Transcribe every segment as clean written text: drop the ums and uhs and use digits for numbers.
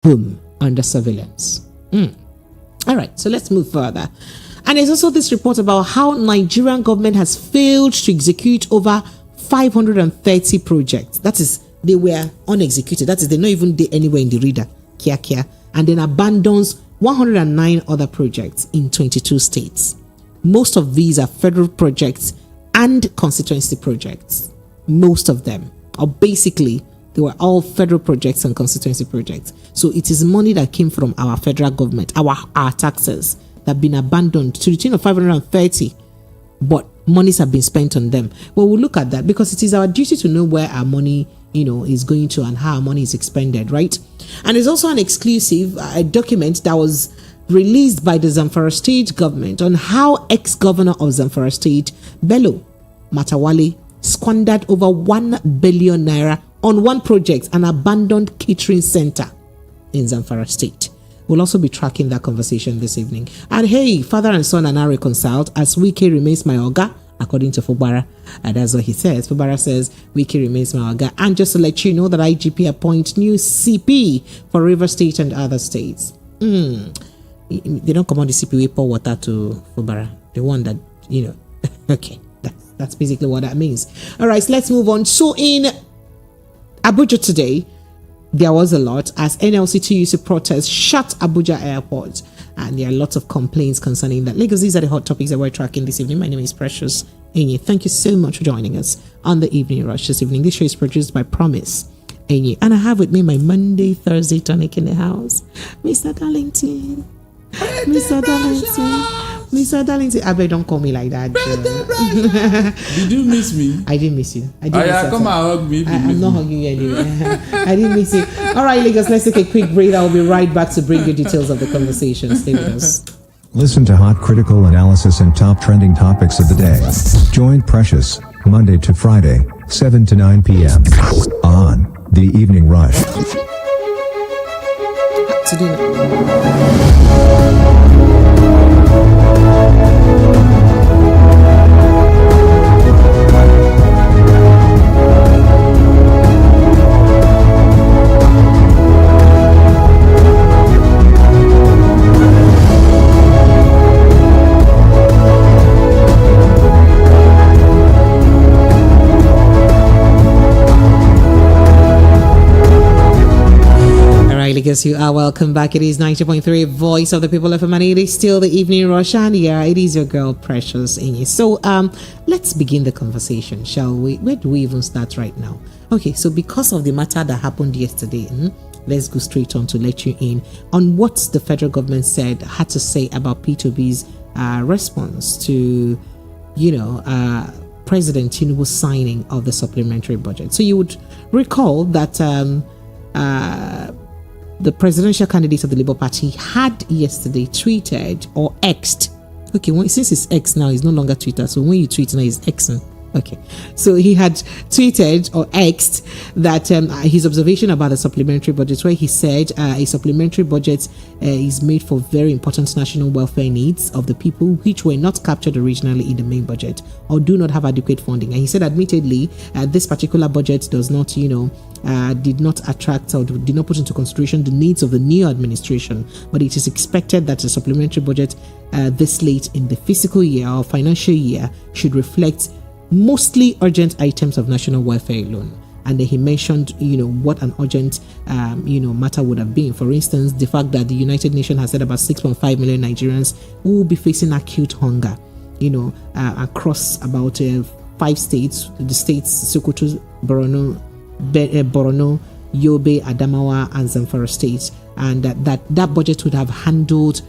home under surveillance. All right, so let's move further. And there's also this report about how Nigerian government has failed to execute over 530 projects. That is, they were unexecuted. That is, they're not even there anywhere in the reader. Kia. And then abandons 109 other projects in 22 states. Most of these are federal projects and constituency projects. Most of them, or basically, they were all federal projects and constituency projects. So it is money that came from our federal government, our taxes, that have been abandoned to the tune of 530, but monies have been spent on them. Well, we'll look at that because it is our duty to know where our money, is going to and how our money is expended, right? And there's also an exclusive document that was released by the Zamfara State government on how ex-governor of Zamfara State, Bello Matawale, squandered over 1 billion naira on one project, an abandoned catering center in Zamfara State. We'll also be tracking that conversation this evening. And hey, father and son are now reconciled as Wike remains my Oga, according to Fubara. And that's what he says. Fubara says Wike remains my Oga. And just to let you know that IGP appoints new CP for River State and other states. They don't come on the CP, we pour water to Fubara. The one that, okay. That's basically what that means. All right, so let's move on. So in Abuja today, there was a lot as NLC2UC protests shut Abuja airport, and there are lots of complaints concerning that. Lagos, these are the hot topics that we're tracking this evening. My name is Precious Enyi. Thank you so much for joining us on the Evening Rush this evening. This show is produced by Promise Enyi, and I have with me my Monday, Thursday tonic in the house, Mr. Darlington. Mr. Darlington, I bet don't call me like that. Did you miss me? I didn't miss you. Come and hug me. I'm not hugging you anyway. I didn't miss you. All right, Lagos, let's take a quick break. I'll be right back to bring you details of the conversation. Stay with us. Listen to hot critical analysis and top trending topics of the day. Join Precious, Monday to Friday, 7 to 9 p.m. on The Evening Rush. Because you are welcome back. It is 90.3 Voice of the People of Amani. It is still the Evening Rush, and yeah, it is your girl Precious Enyi. So let's begin the conversation, shall we? Where do we even start right now? Okay, so because of the matter that happened yesterday, let's go straight on to let you in on what the federal government had to say about P2B's response to President Tinubu's signing of the supplementary budget. So you would recall that the presidential candidate of the Labour Party had yesterday tweeted or X'd. Okay, since it's X now, it's no longer Twitter. So when you tweet now, it's Xing. Okay, so he had tweeted or X'd that his observation about the supplementary budget, where he said a supplementary budget is made for very important national welfare needs of the people which were not captured originally in the main budget or do not have adequate funding. And he said, admittedly, this particular budget does not, did not attract or did not put into consideration the needs of the new administration, but it is expected that the supplementary budget this late in the fiscal year or financial year should reflect mostly urgent items of national welfare alone. And then he mentioned, what an urgent, matter would have been. For instance, the fact that the United Nations has said about 6.5 million Nigerians will be facing acute hunger, across about 5 states, the states Sokoto, Borno, Yobe, Adamawa, and Zamfara states. And that budget would have handled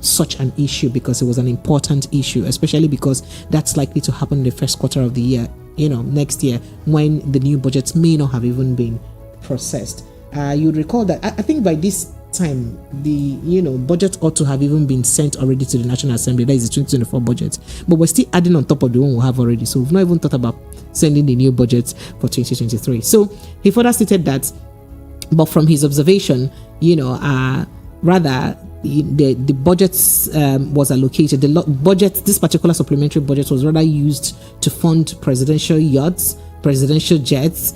such an issue because it was an important issue, especially because that's likely to happen in the first quarter of the year, next year, when the new budgets may not have even been processed. You'd recall that I think by this time the budget ought to have even been sent already to the National Assembly. That is the 2024 budget, but we're still adding on top of the one we have already, so we've not even thought about sending the new budget for 2023. So he further stated that, but from his observation, rather the budget was allocated. This particular supplementary budget was rather used to fund presidential yachts presidential jets,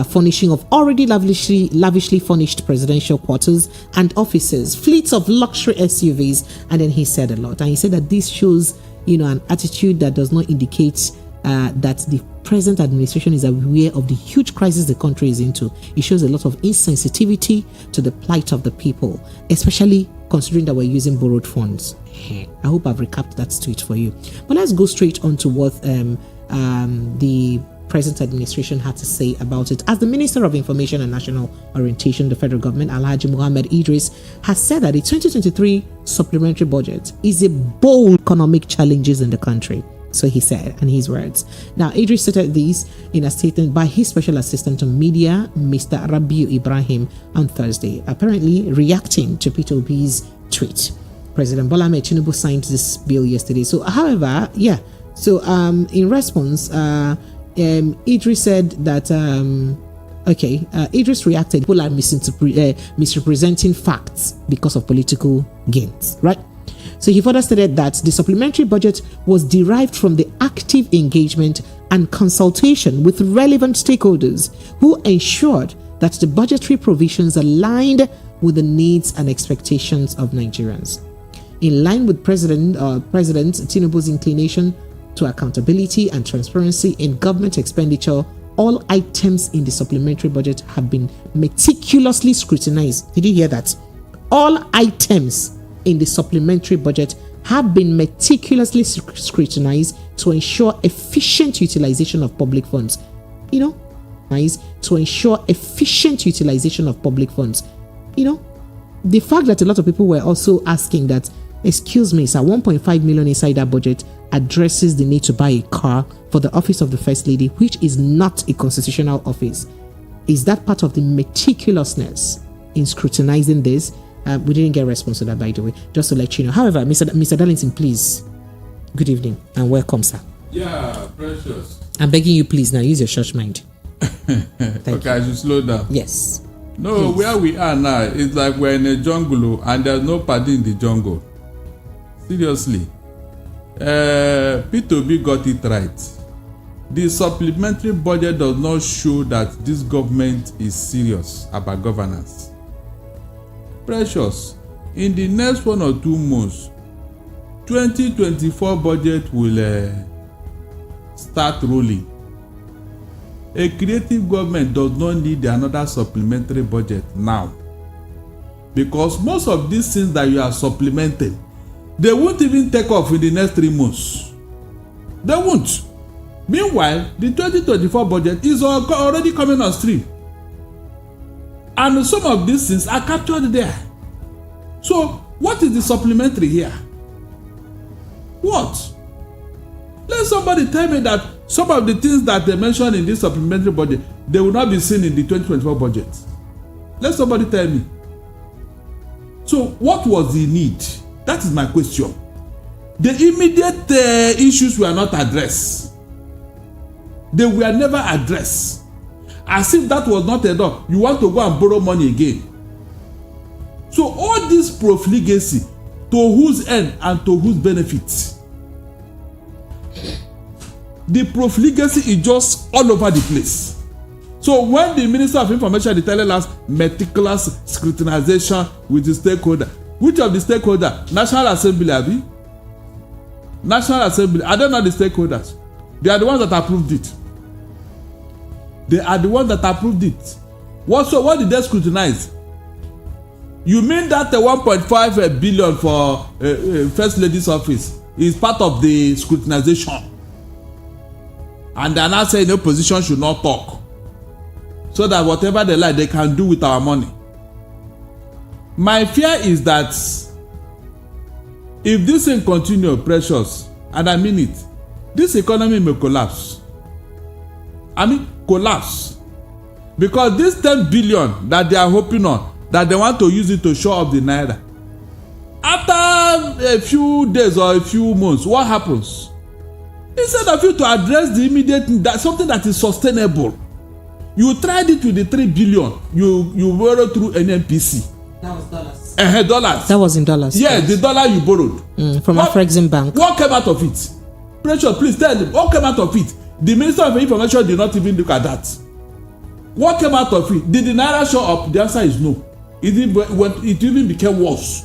furnishing of already lavishly furnished presidential quarters and offices, fleets of luxury SUVs, and then he said a lot. And he said that this shows, an attitude that does not indicate that the present administration is aware of the huge crisis the country is into. It shows a lot of insensitivity to the plight of the people, especially considering that we're using borrowed funds. I hope I've recapped that tweet for you. But let's go straight on to what the present administration had to say about it. As the Minister of Information and National Orientation, the federal government, Alhaji Mohammed Idris, has said that the 2023 supplementary budget is a bold economic challenges in the country. So he said, and his words. Now, Idris stated this in a statement by his special assistant on media, Mr. Rabiu Ibrahim, on Thursday, apparently reacting to Peter Obi's tweet. President Bola Ahmed Tinubu signed this bill yesterday. So, however, in response, Idris said that, Idris reacted, people are misrepresenting facts because of political gains, right? So he further stated that the supplementary budget was derived from the active engagement and consultation with relevant stakeholders who ensured that the budgetary provisions aligned with the needs and expectations of Nigerians. In line with President Tinubu's inclination to accountability and transparency in government expenditure, all items in the supplementary budget have been meticulously scrutinized. Did you hear that? All items in the supplementary budget have been meticulously scrutinized to ensure efficient utilization of public funds. To ensure efficient utilization of public funds. The fact that a lot of people were also asking that, excuse me, sir, 1.5 million inside that budget addresses the need to buy a car for the office of the First Lady, which is not a constitutional office. Is that part of the meticulousness in scrutinizing this? We didn't get a response to that, by the way, just to let you know. However, Mr. Darlington, please, good evening and welcome, sir. Yeah, precious. I'm begging you, please, now use your church mind. Okay, I should slow down. Yes. No, please. Where we are now, it's like we're in a jungle and there's no party in the jungle. Seriously. P2B got it right. The supplementary budget does not show that this government is serious about governance. Precious, in the next 1 or 2 months, 2024 budget will start rolling. A creative government does not need another supplementary budget now, because most of these things that you are supplementing, they won't even take off in the next 3 months. They won't. Meanwhile, the 2024 budget is already coming on stream. And some of these things are captured there. So, what is the supplementary here? What? Let somebody tell me that some of the things that they mentioned in this supplementary budget, they will not be seen in the 2024 budget. Let somebody tell me. So, what was the need? That is my question. The immediate issues were not addressed. They were never addressed. As if that was not enough, you want to go and borrow money again. So all this profligacy, to whose end and to whose benefit? The profligacy is just all over the place. So when the Minister of Information is telling us meticulous scrutinization with the stakeholder, which of the stakeholder? National Assembly, Abi? National Assembly, are they not the stakeholders? They are the ones that approved it. They are the ones that approved it. What did they scrutinize? You mean that the 1.5 billion for First Lady's office is part of the scrutinization? And they are now saying the opposition should not talk, so that whatever they like, they can do with our money. My fear is that if this thing continues, precious, and I mean it, this economy may collapse. Collapse. Because this 10 billion that they are hoping on, that they want to use it to show up the naira, after a few days or a few months, what happens? Instead of you to address the immediate need, that something that is sustainable, you tried it with the 3 billion you borrowed through NNPC. That was dollars. Dollars. That was in dollars. Yes, the dollar you borrowed from Afrexim Bank. What came out of it? Pressure, please tell them what came out of it. The Minister of Information did not even look at that. What came out of it? Did the Naira show up? The answer is no. It even became worse.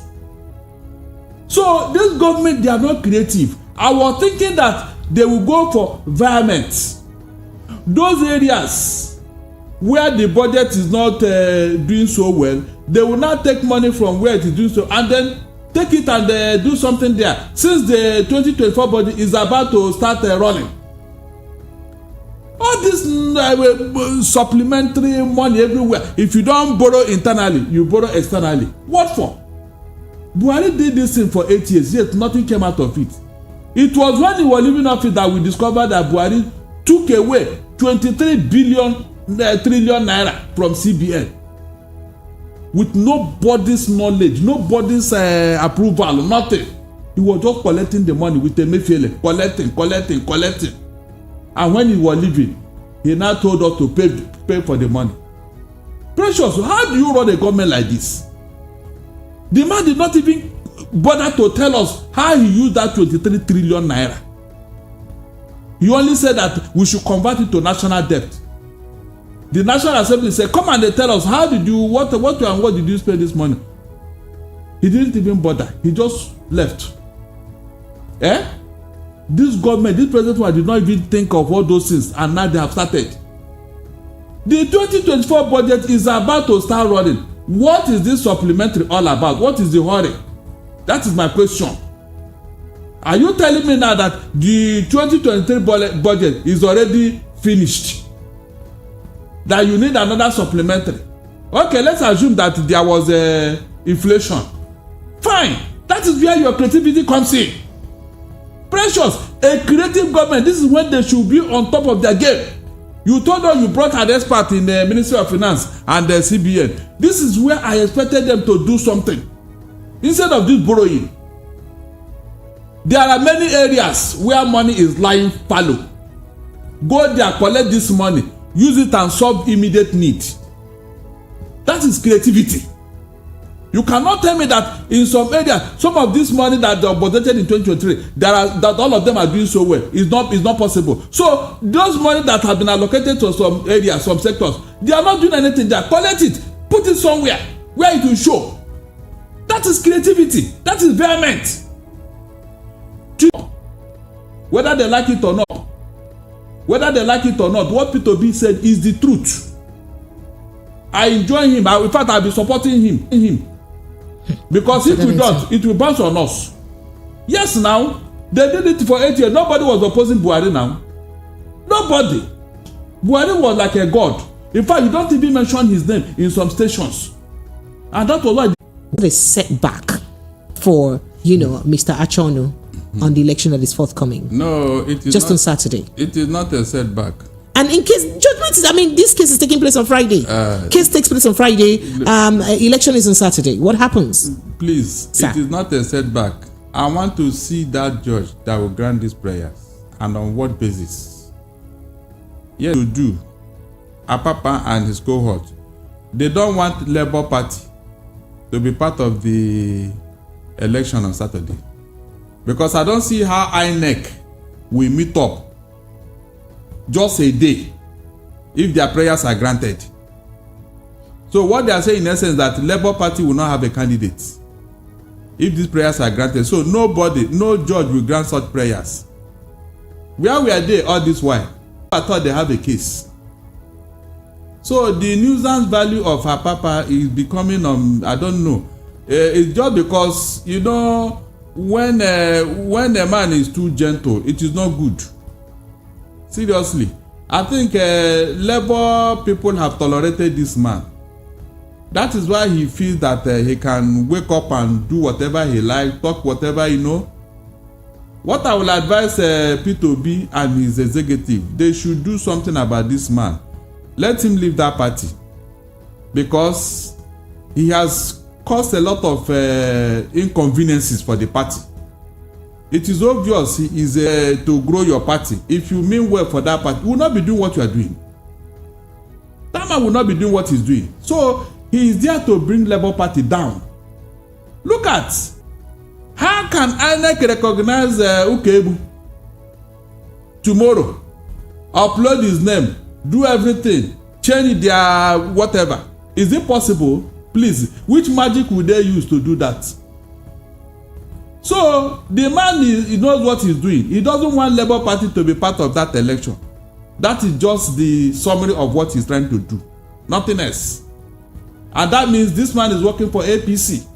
So this government, they are not creative. I was thinking that they will go for environment. Those areas where the budget is not doing so well, they will now take money from where it is doing so and then take it and do something there. Since the 2024 budget is about to start running. All this supplementary money everywhere. If you don't borrow internally, you borrow externally. What for? Buhari did this thing for 8 years, yet nothing came out of it. It was when he was leaving office that we discovered that Buhari took away 23 trillion naira from CBN with nobody's knowledge, nobody's approval, nothing. He was just collecting the money with Emefiele, collecting. And when he was leaving, he now told us to pay for the money. Precious, how do you run a government like this? The man did not even bother to tell us how he used that 23 trillion naira. He only said that we should convert it to national debt. The National Assembly said, come and they tell us how did you, what did you spend this money? He didn't even bother. He just left. This government, this president did not even think of all those things, and now they have started. The 2024 budget is about to start running. What is this supplementary all about? What is the hurry? That is my question. Are you telling me now that the 2023 budget is already finished? That you need another supplementary? Okay, let's assume that there was inflation. Fine. That is where your creativity comes in. Precious, a creative government, this is when they should be on top of their game. You told us you brought an expert in the Ministry of Finance and the CBN. This is where I expected them to do something. Instead of this borrowing. There are many areas where money is lying fallow. Go there, collect this money, use it and solve immediate need. That is creativity. You cannot tell me that in some areas, some of this money that they budgeted in 2023, that all of them are doing so well. It's not possible. So those money that have been allocated to some areas, some sectors, they are not doing anything there. Collect it, put it somewhere where it will show. That is creativity. That is vehement. Whether they like it or not, what P2B said is the truth. I enjoy him. In fact, I'll be supporting him. Because if we don't, it will bounce on us. Yes, now, they did it for 8 years. Nobody was opposing Buhari now. Nobody. Buhari was like a god. In fact, you don't even mention his name in some stations. And that was why the setback for, Mr. Achonu on the election that is forthcoming. No, it is just not, on Saturday. It is not a setback. And in case judgment this case is taking place on Friday. Case takes place on Friday. Election is on Saturday. What happens? Please, sir? It is not a setback. I want to see that judge that will grant these prayers, and on what basis. Yes, to do. Apapa and his cohort, they don't want Labour Party to be part of the election on Saturday, because I don't see how INEC will meet up just a day if their prayers are granted. So what they are saying in essence that Labour Party will not have a candidate if these prayers are granted. So no judge will grant such prayers. Where were they all this while? I thought they have a case. So the nuisance value of Apapa is becoming I don't know. It's just because when a man is too gentle, it is not good. Seriously, I think Labour people have tolerated this man. That is why he feels that he can wake up and do whatever he likes, talk whatever What I will advise P2B and his executive, they should do something about this man. Let him leave that party, because he has caused a lot of inconveniences for the party. It is obvious he is to grow your party. If you mean well for that party, you will not be doing what you are doing. That man will not be doing what he's doing. So he is there to bring Labour Party down. Look at how can INEC recognize Ukebu tomorrow? upload his name, do everything, change their whatever. Is it possible? Please, which magic would they use to do that? So the man he knows what he's doing. He doesn't want Labour Party to be part of that election. That is just the summary of what he's trying to do, nothing else. And that means this man is working for APC,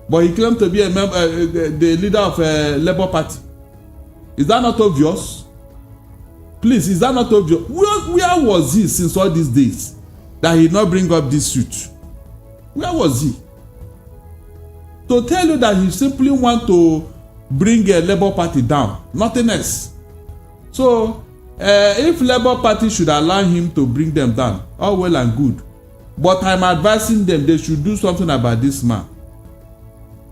but he claims to be a member, the leader of Labour Party. Is that not obvious? Please, is that not obvious? Where was he since all these days that he not bring up this suit? Where was he? To tell you that he simply want to bring a Labour Party down, nothing else. So if Labour Party should allow him to bring them down, all well and good. But I'm advising them they should do something about this man.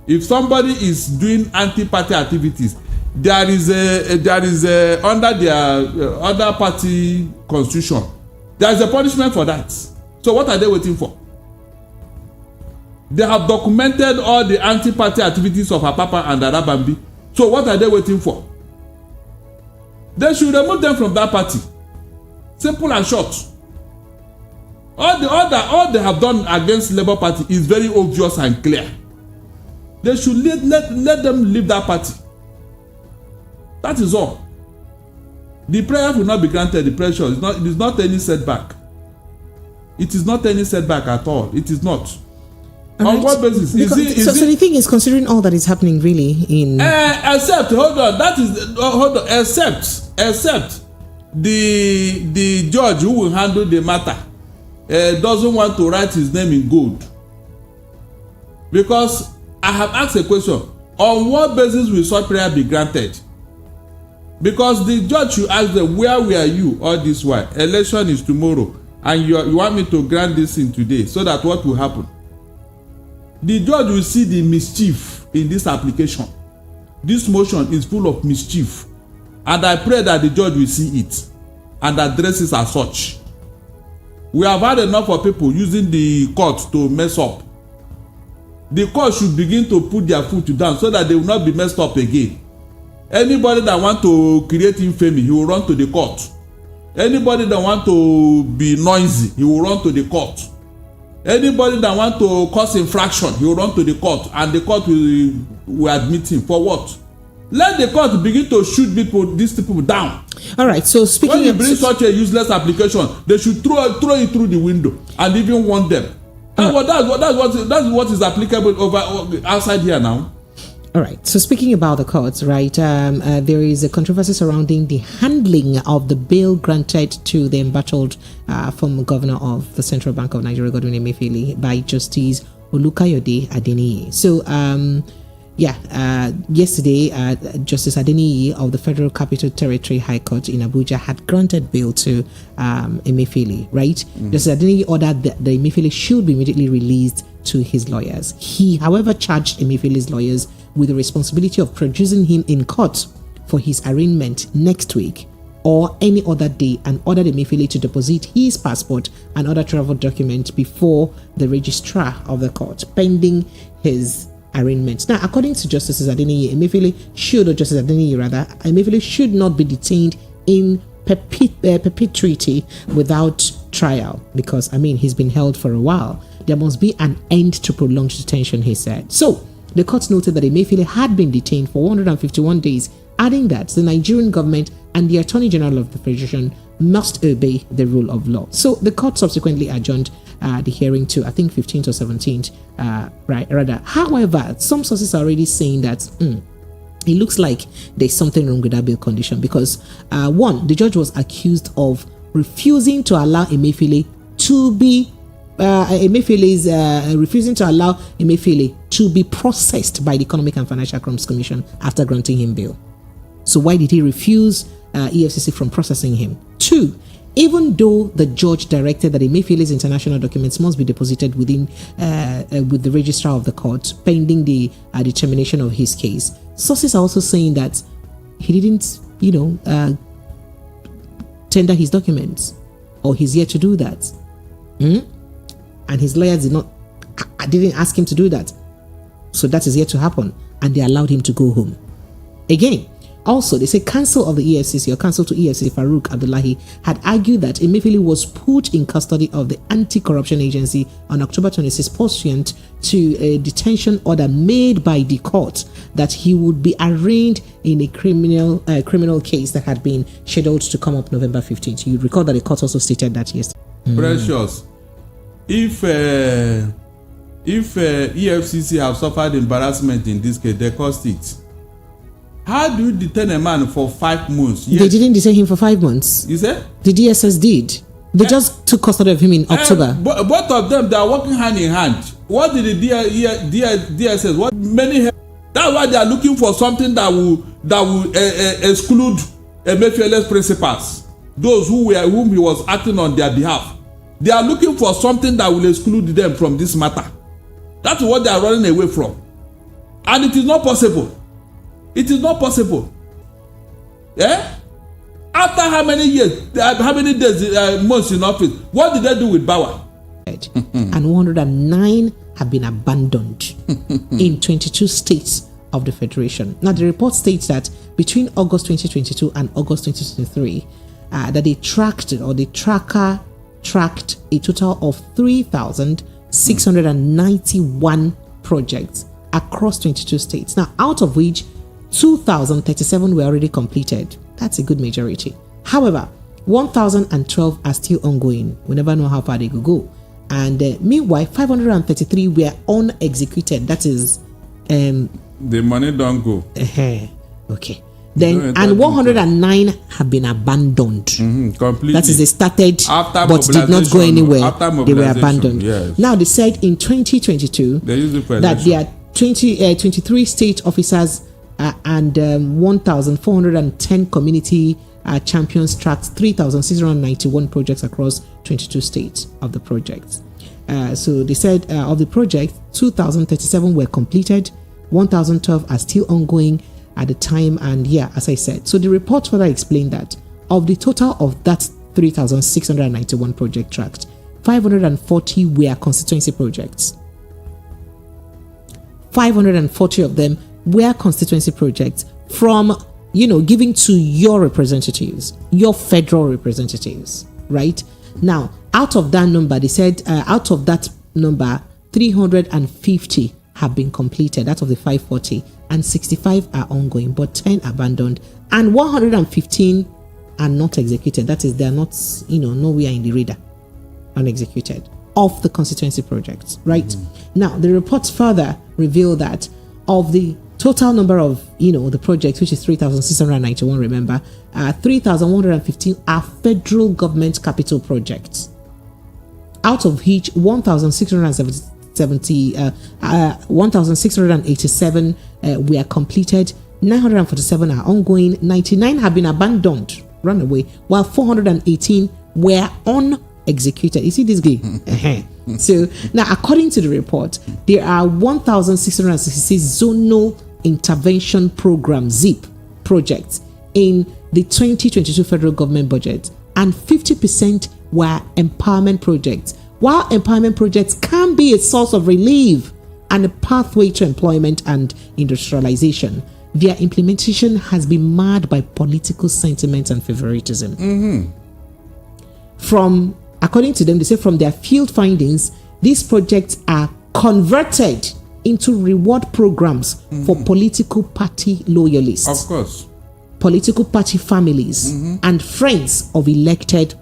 If somebody is doing anti-party activities, there is a under their other party constitution, there is a punishment for that. So what are they waiting for? They have documented all the anti-party activities of Apapa and Arabambi. So what are they waiting for? They should remove them from that party. Simple and short. All they have done against Labour Party is very obvious and clear. They should let them leave that party. That is all. The prayer will not be granted. The pressure it is not any setback. It is not any setback at all. It is not. On what basis? So the thing is, considering all that is happening really in except the judge who will handle the matter doesn't want to write his name in gold. Because I have asked a question, on what basis will such prayer be granted? Because the judge should ask them, where were you all this while? Election is tomorrow, and you want me to grant this in today, so that what will happen? The judge will see the mischief in this application. This motion is full of mischief, and I pray that the judge will see it and address it as such. We have had enough of people using the court to mess up. The court should begin to put their foot down so that they will not be messed up again. Anybody that want to create infamy, he will run to the court. Anybody that want to be noisy, he will run to the court. Anybody that want to cause infraction, he will run to the court, and the court will admit him. For what? Let the court begin to shoot these people down. All right. So speaking when you bring such a useless application, they should throw it through the window and even warn them. And that's what is applicable over outside here now. All right. So speaking about the courts, right? There is a controversy surrounding the handling of the bail granted to the embattled former governor of the Central Bank of Nigeria, Godwin Emefiele, by Justice Olukayode Adeniyi. So, yesterday, Justice Adeniyi of the Federal Capital Territory High Court in Abuja had granted bail to Emefiele, right? Mm-hmm. Justice Adeniyi ordered that the Emefiele should be immediately released to his lawyers. He, however, charged Emefiele's lawyers with the responsibility of producing him in court for his arraignment next week or any other day, and ordered Emefiele to deposit his passport and other travel documents before the registrar of the court, pending his arraignment. Now, according to Justice Adeniyi, Emefiele should not be detained in perpetuity without trial, because, he's been held for a while. There must be an end to prolonged detention, he said. So, the court noted that Emefiele had been detained for 151 days, adding that the Nigerian government and the Attorney General of the Federation must obey the rule of law. So the court subsequently adjourned the hearing to, I think, 15th or 17th, However, some sources are already saying that it looks like there's something wrong with that bail condition, because one, the judge was accused of refusing to allow Emefiele to be refusing to allow Emefiele to be processed by the Economic and Financial Crimes Commission after granting him bail. So why did he refuse EFCC from processing him? Two, even though the judge directed that Emefiele's international documents must be deposited with the registrar of the court pending the determination of his case, sources are also saying that he didn't, tender his documents, or he's yet to do that. And his lawyers didn't ask him to do that. So that is yet to happen, and they allowed him to go home. Again, Also, they say counsel of the EFCC or counsel to EFCC Farouk Abdullahi had argued that Emefiele was put in custody of the anti-corruption agency on October 26 pursuant to a detention order made by the court that he would be arraigned in a criminal case that had been scheduled to come up November 15th. You recall that the court also stated that yesterday. Precious. If EFCC have suffered embarrassment in this case, they caused it. How do you detain a man for 5 months? Yes. They didn't detain him for 5 months. You said? The DSS did. They just took custody of him in October. Both of them, they are working hand in hand. What did the DSS? What many? That's why they are looking for something that will exclude Emefiele's principals, those whom he was acting on their behalf. They are looking for something that will exclude them from this matter. That's what they are running away from, and it is not possible. It is not possible. Yeah? After how many years, how many days, months in office, what did they do with Bauer? And 109 have been abandoned in 22 states of the Federation. Now, the report states that between August 2022 and August 2023, that the tracker tracked a total of 3,691 projects across 22 states. Now, out of which 2,037 were already completed. That's a good majority. However, 1,012 are still ongoing. We never know how far they could go. And meanwhile, 533 were unexecuted. That is... the money don't go. Okay. Then, and 109 have been abandoned. Completely. That is, they started after but did not go anywhere. They were abandoned. Yes. Now, they said in 2022 that there are 23 state officers and 1,410 community champions tracked 3,691 projects across 22 states of the projects. So they said of the project, 2,037 were completed, 1,012 are still ongoing at the time. And yeah, as I said, so the report further explained that of the total of that 3,691 project tracked, 540 were constituency projects. 540 of them were constituency projects from, giving to your representatives, your federal representatives, right? Now, out of that number, they said, 350 have been completed, out of the 540, and 65 are ongoing, but 10 abandoned, and 115 are not executed. That is, they are not, nowhere in the radar, unexecuted, of the constituency projects, right? Now, the reports further reveal that of the total number of, the projects, which is 3,691, remember, 3,115 are federal government capital projects, out of which 1,687 were completed, 947 are ongoing, 99 have been abandoned, run away, while 418 were unexecuted. You see this game? So now, according to the report, there are 1,666 zonal intervention program ZIP projects in the 2022 federal government budget, and 50% were empowerment projects. While empowerment projects can be a source of relief and a pathway to employment and industrialization, their implementation has been marred by political sentiments and favoritism. According to them, they say from their field findings, these projects are converted into reward programs for political party loyalists. Of course. Political party families and friends of elected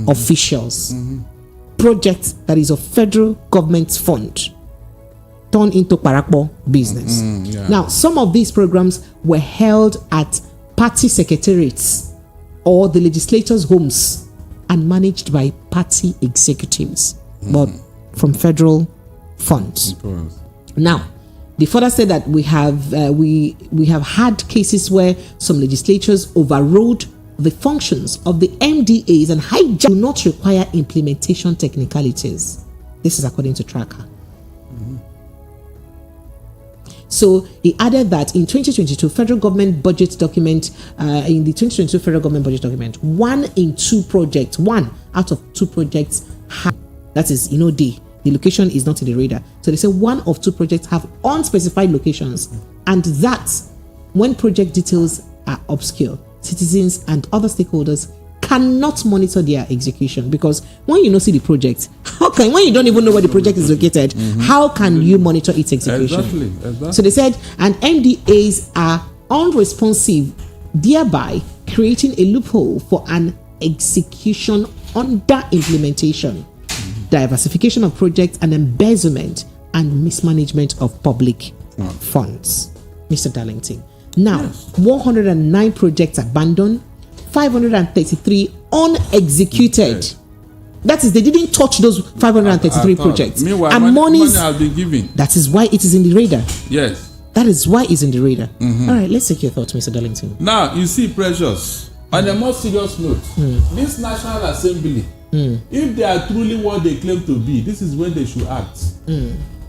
officials. Projects that is of federal government's fund turned into parakpo business. Now, some of these programs were held at party secretariats or the legislators' homes and managed by party executives, but from federal funds. Now, they further said that we have had cases where some legislatures overrode the functions of the MDAs and do not require implementation technicalities. This is according to Tracker. So he added that in 2022 federal government budget document, one out of two projects have, that is, the location is not in the radar. So they say one of two projects have unspecified locations, and that when project details are obscure. Citizens and other stakeholders cannot monitor their execution, because when you don't see the project, when you don't even know where the project is located, how can you monitor its execution? Exactly. So they said, and MDAs are unresponsive, thereby creating a loophole for an execution under implementation, diversification of projects, and embezzlement and mismanagement of public funds. Mr. Darlington. Now, 109 projects abandoned, 533 unexecuted. Okay. That is, they didn't touch those 533 projects. Meanwhile, and money has been given. That is why it is in the radar. Yes. That is why it's in the radar. All right, let's take your thoughts, Mr. Darlington. Now, you see, Precious, on a more serious note, this National Assembly, if they are truly what they claim to be, this is when they should act.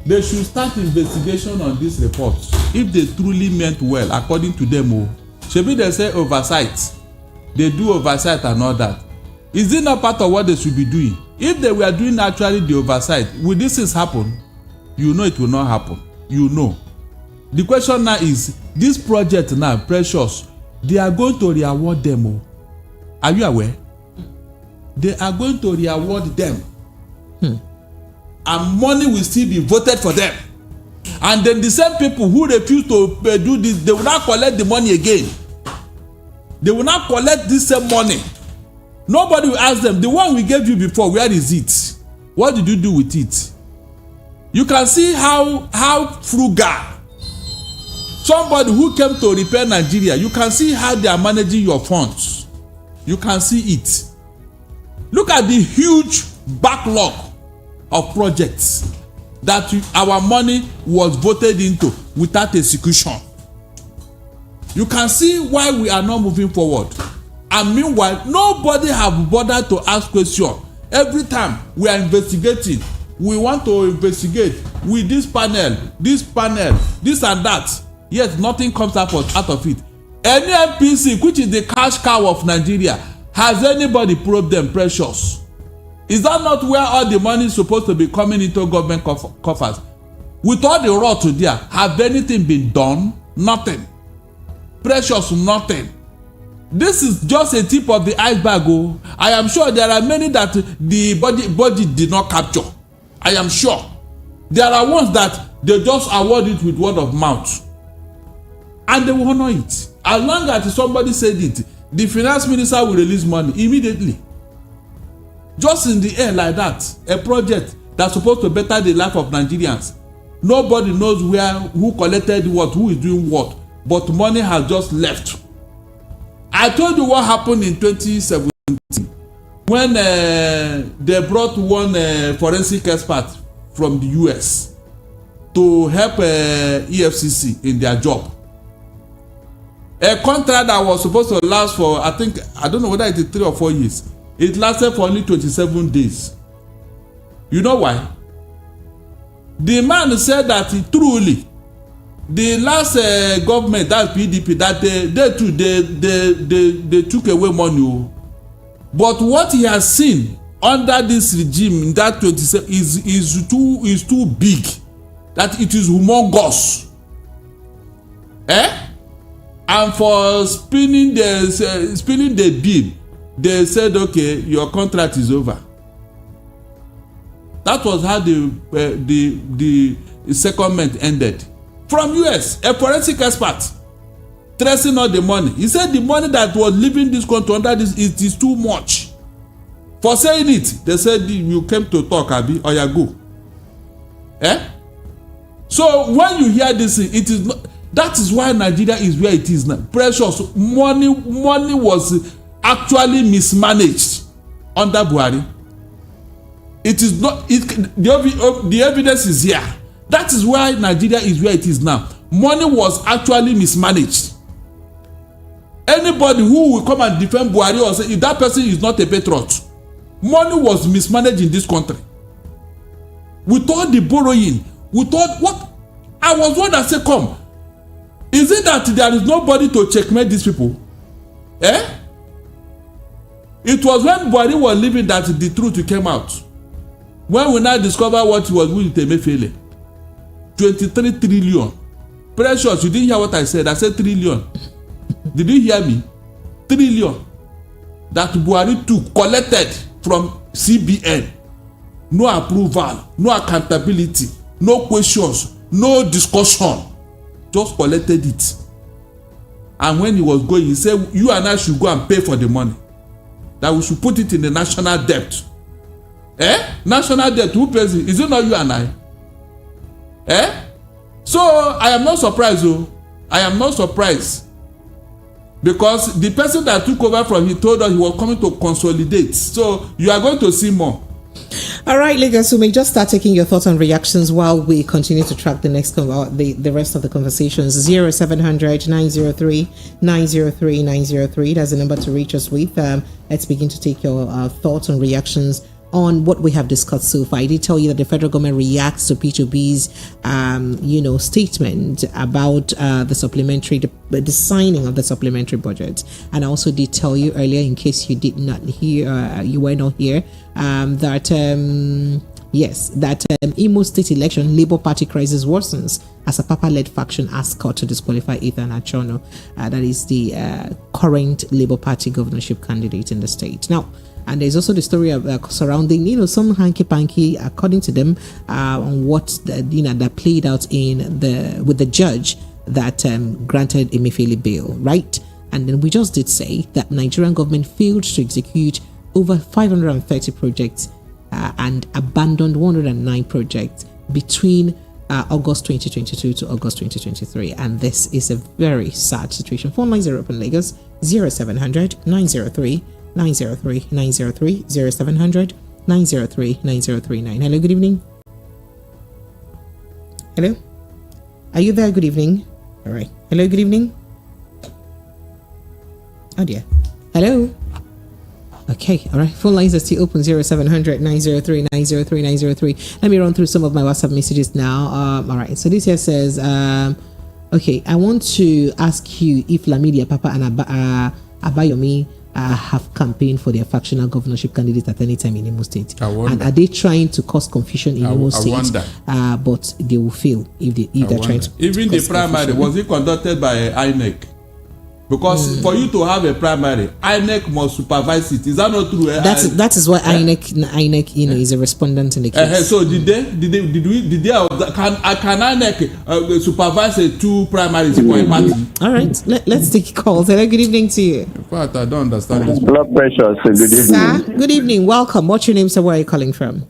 They should start investigation on this report if they truly meant well, according to them. Maybe they say oversight. They do oversight and all that. Is it not part of what they should be doing? If they were doing actually the oversight, will this things happen? You know it will not happen. You know. The question now is, this project now, Precious, they are going to reward them. Are you aware? They are going to reward them. And money will still be voted for them. And then the same people who refuse to do this, they will not collect the money again. They will not collect this same money. Nobody will ask them, the one we gave you before, where is it? What did you do with it? You can see how frugal somebody who came to repair Nigeria, you can see how they are managing your funds. You can see it. Look at the huge backlog of projects that our money was voted into without execution. You can see why we are not moving forward. And meanwhile, nobody have bothered to ask questions. Every time we are investigating, we want to investigate with this panel, this and that. Yet nothing comes out of it. Any NPC, which is the cash cow of Nigeria, has anybody probed them, Precious? Is that not where all the money is supposed to be coming into government coffers? With all the rot there, have anything been done? Nothing. Precious, nothing. This is just a tip of the iceberg. I am sure there are many that the body did not capture. I am sure. There are ones that they just award it with word of mouth. And they will honor it. As long as somebody said it, the finance minister will release money immediately. Just in the air like that, a project that's supposed to better the life of Nigerians. Nobody knows who collected what, who is doing what, but money has just left. I told you what happened in 2017 when they brought one forensic expert from the US to help EFCC in their job. A contract that was supposed to last for, I don't know whether it is 3 or 4 years. It lasted for only 27 days. You know why? The man said that truly, the last government, that PDP, that they took away money. But what he has seen under this regime in that 27 is too big, that it is humongous. And for spinning the bill, they said, okay, your contract is over. That was how the secondment ended. From US, a forensic expert tracing all the money. He said the money that was leaving this country under this is too much. For saying it, they said you came to talk, Abi, or you go. So when you hear this, it is not. That is why Nigeria is where it is now. Precious money was actually mismanaged under Buhari. It is not. The evidence is here. That is why Nigeria is where it is now. Money was actually mismanaged. Anybody who will come and defend Buhari or say if that person is not a patriot, money was mismanaged in this country. With all the borrowing, with all what I was one that said, come. Is it that there is nobody to checkmate these people? It was when Buhari was leaving that the truth came out. When we now discover what he was doing with Emefiele. 23 trillion. Precious, you didn't hear what I said. I said trillion. Did you hear me? Trillion that Buhari took, collected from CBN. No approval, no accountability, no questions, no discussion. Just collected it. And when he was going, he said, you and I should go and pay for the money. That we should put it in the national debt. National debt, who pays it? Is it not you and I? So I am not surprised, I am not surprised. Because the person that took over from him told us he was coming to consolidate. So you are going to see more. All right, Lagos, we may just start taking your thoughts and reactions while we continue to track the next the rest of the conversations. 0700 903 903 903. That's the number to reach us with. Let's begin to take your thoughts and reactions on what we have discussed so far. I did tell you that the federal government reacts to P2B's, statement about the signing of the supplementary budget. And I also did tell you earlier, in case you did not hear, you were not here, that IMO State election, Labour Party crisis worsens as a Apapa-led faction asks court to disqualify Athan and Achonu. That is the current Labour Party governorship candidate in the state. Now, and there's also the story of surrounding, some hanky-panky, according to them, on what that played out with the judge that granted Emefiele bail, right? And then we just did say that Nigerian government failed to execute over 530 projects and abandoned 109 projects between August 2022 to August 2023, and this is a very sad situation. Phone lines are open, Lagos 0700 903 903 903 0700 903 9039. Hello, good evening. Hello, are you there? Good evening. All right. Hello, good evening. Oh dear. Hello. Okay, all right. Phone lines are still open. 0700 903 903 903. Let me run through some of my WhatsApp messages now. All right. So this here says, okay, I want to ask you if Lamidi Papa and Abayomi have campaigned for their factional governorship candidate at any time in IMO State. And are they trying to cause confusion in IMO State? But they will fail if they're trying to. Even the primary, was it conducted by INEC? Because for you to have a primary, INEC must supervise it. Is that not true? That is why INEC is a respondent in the case. So did they can INEC supervise two primaries for a party? All right, let's take calls. Hello, good evening to you. In fact, I don't understand this. Blood pressure. So good evening. Sir, good evening. Welcome. What's your name, sir? Where are you calling from?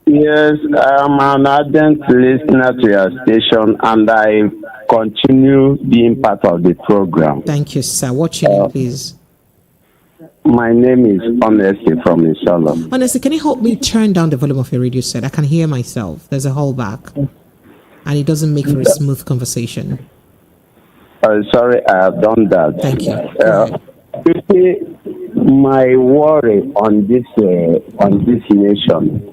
Yes, I'm an ardent listener to your station, and I continue being part of the program. Thank you, sir. What's your name, please? My name is Honesty from Inshallah. Honestly, can you help me turn down the volume of your radio set? I can hear myself. There's a holdback, and it doesn't make for a smooth conversation. Sorry, I have done that. Thank you. You see, my worry on this nation.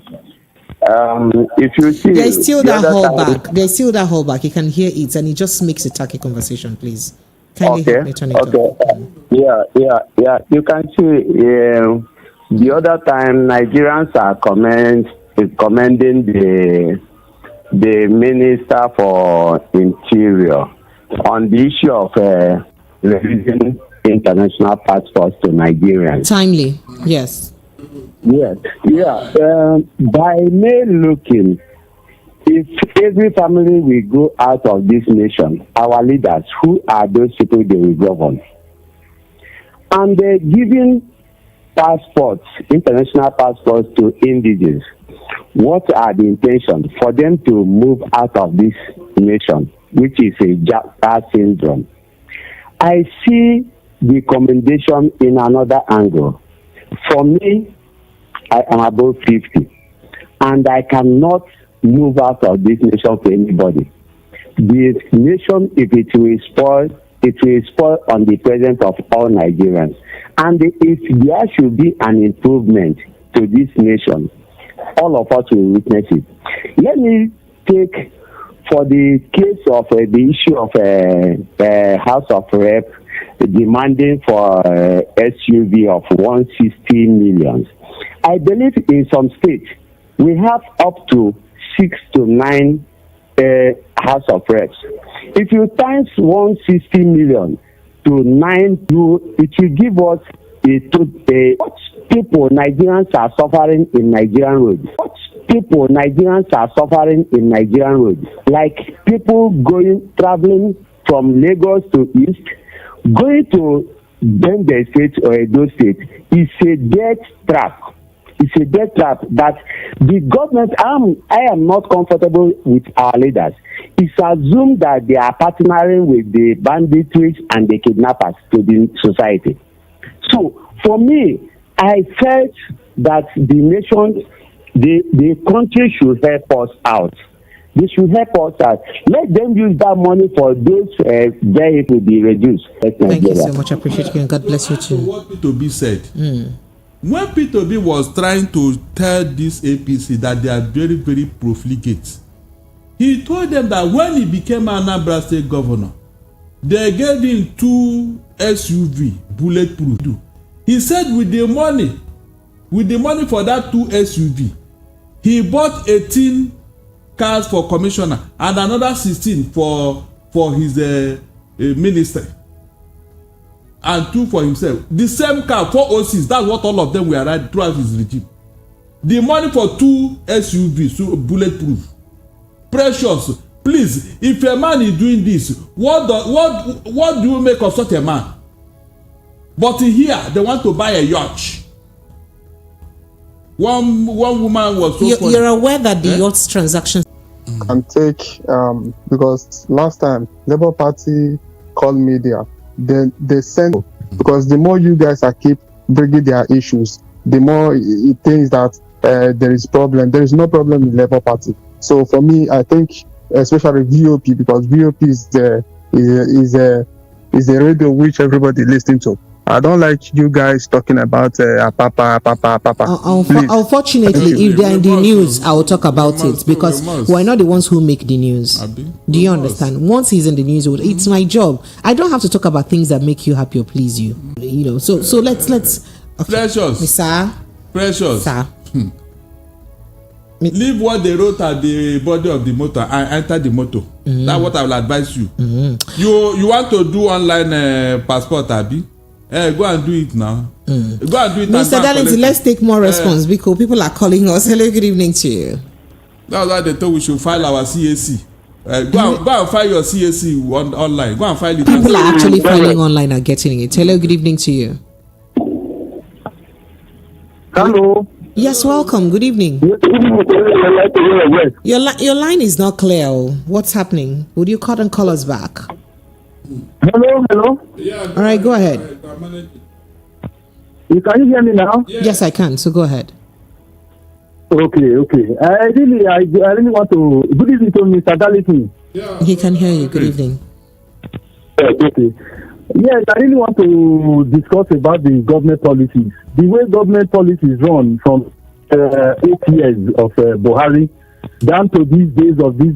If you see, there's still that holdback. There's still that holdback. You can hear it, and it just makes a tacky conversation. Please, kindly help me turn it off. Yeah. You can see the other time Nigerians are commending the Minister for Interior on the issue of releasing international passports to Nigerians. Timely, yes. Yes, by May looking, if every family will go out of this nation, our leaders, who are those people they will govern? And they're giving passports, international passports to indigenous. What are the intentions for them to move out of this nation, which is a Japan syndrome? I see the commendation in another angle. For me, I am above 50, and I cannot move out of this nation for anybody. This nation, if it will spoil on the presence of all Nigerians. And if there should be an improvement to this nation, all of us will witness it. Let me take, for the case of the issue of House of Rep demanding for SUV of 160 million. I believe in some states we have up to 6 to 9 House of Reps. If you times 160 million to 9 to it will give us what people Nigerians are suffering in Nigerian roads. What people Nigerians are suffering in Nigerian roads. Like people traveling from Lagos to East, going to Benue State or Edo State is a death trap. It's a death trap that the government, I am not comfortable with our leaders. It's assumed that they are partnering with the banditry and the kidnappers to the society. So for me, I felt that the nation, the country should help us out. They should help us out. Let them use that money for those vehicles be reduced. Thank you so much. I appreciate you and God bless you too. What P2B said. When P2B was trying to tell this APC that they are very, very profligate, he told them that when he became Anambra State governor, they gave him 2 SUV bulletproof. He said with the money for that 2 SUV, he bought 18 cars for commissioner and another 16 for his minister. And 2 for himself. The same car, 4 OCs, that's what all of them were riding throughout his regime. The money for 2 SUVs, so bulletproof. Precious. Please, if a man is doing this, what do you make of such a man? But here, they want to buy a yacht. One woman was so funny. You're aware that the yacht transaction can take, because last time, Labour Party called media. They send, because the more you guys are keep bringing their issues, the more it thinks that there is problem. There is no problem in Labour Party. So for me, I think especially VOP, because VOP is a radio which everybody listens to. I don't like you guys talking about Apapa. Unfortunately, if they're in the news, I will talk about it because we're not the ones who make the news. Do you understand? Once he's in the news, it's my job. I don't have to talk about things that make you happy or please you. You know. So let's. Okay. Precious. Sir. Precious. Sir. Leave what they wrote at the body of the motor and enter the motor. That's what I will advise you. You want to do online passport, Abi? Go and do it now. Go and do it. Mr. Darlington, let's take more response because people are calling us. Hello, good evening to you. That's why they thought we should file our CAC. Go and file your CAC online. Go and file it. People are actually filing online and getting it. Hello, good evening to you. Hello. Yes, welcome. Good evening. Your line is not clear. What's happening? Would you cut and call us back? Hello. Yeah, all right, go ahead. Can you hear me now? Yes, I can. So go ahead. Okay. I really want to. Good evening to Mr. Darlington. Yeah, he can hear you. Good evening. Okay. Yes, I really want to discuss about the government policies. The way government policies run from 8 years of Buhari down to these days of this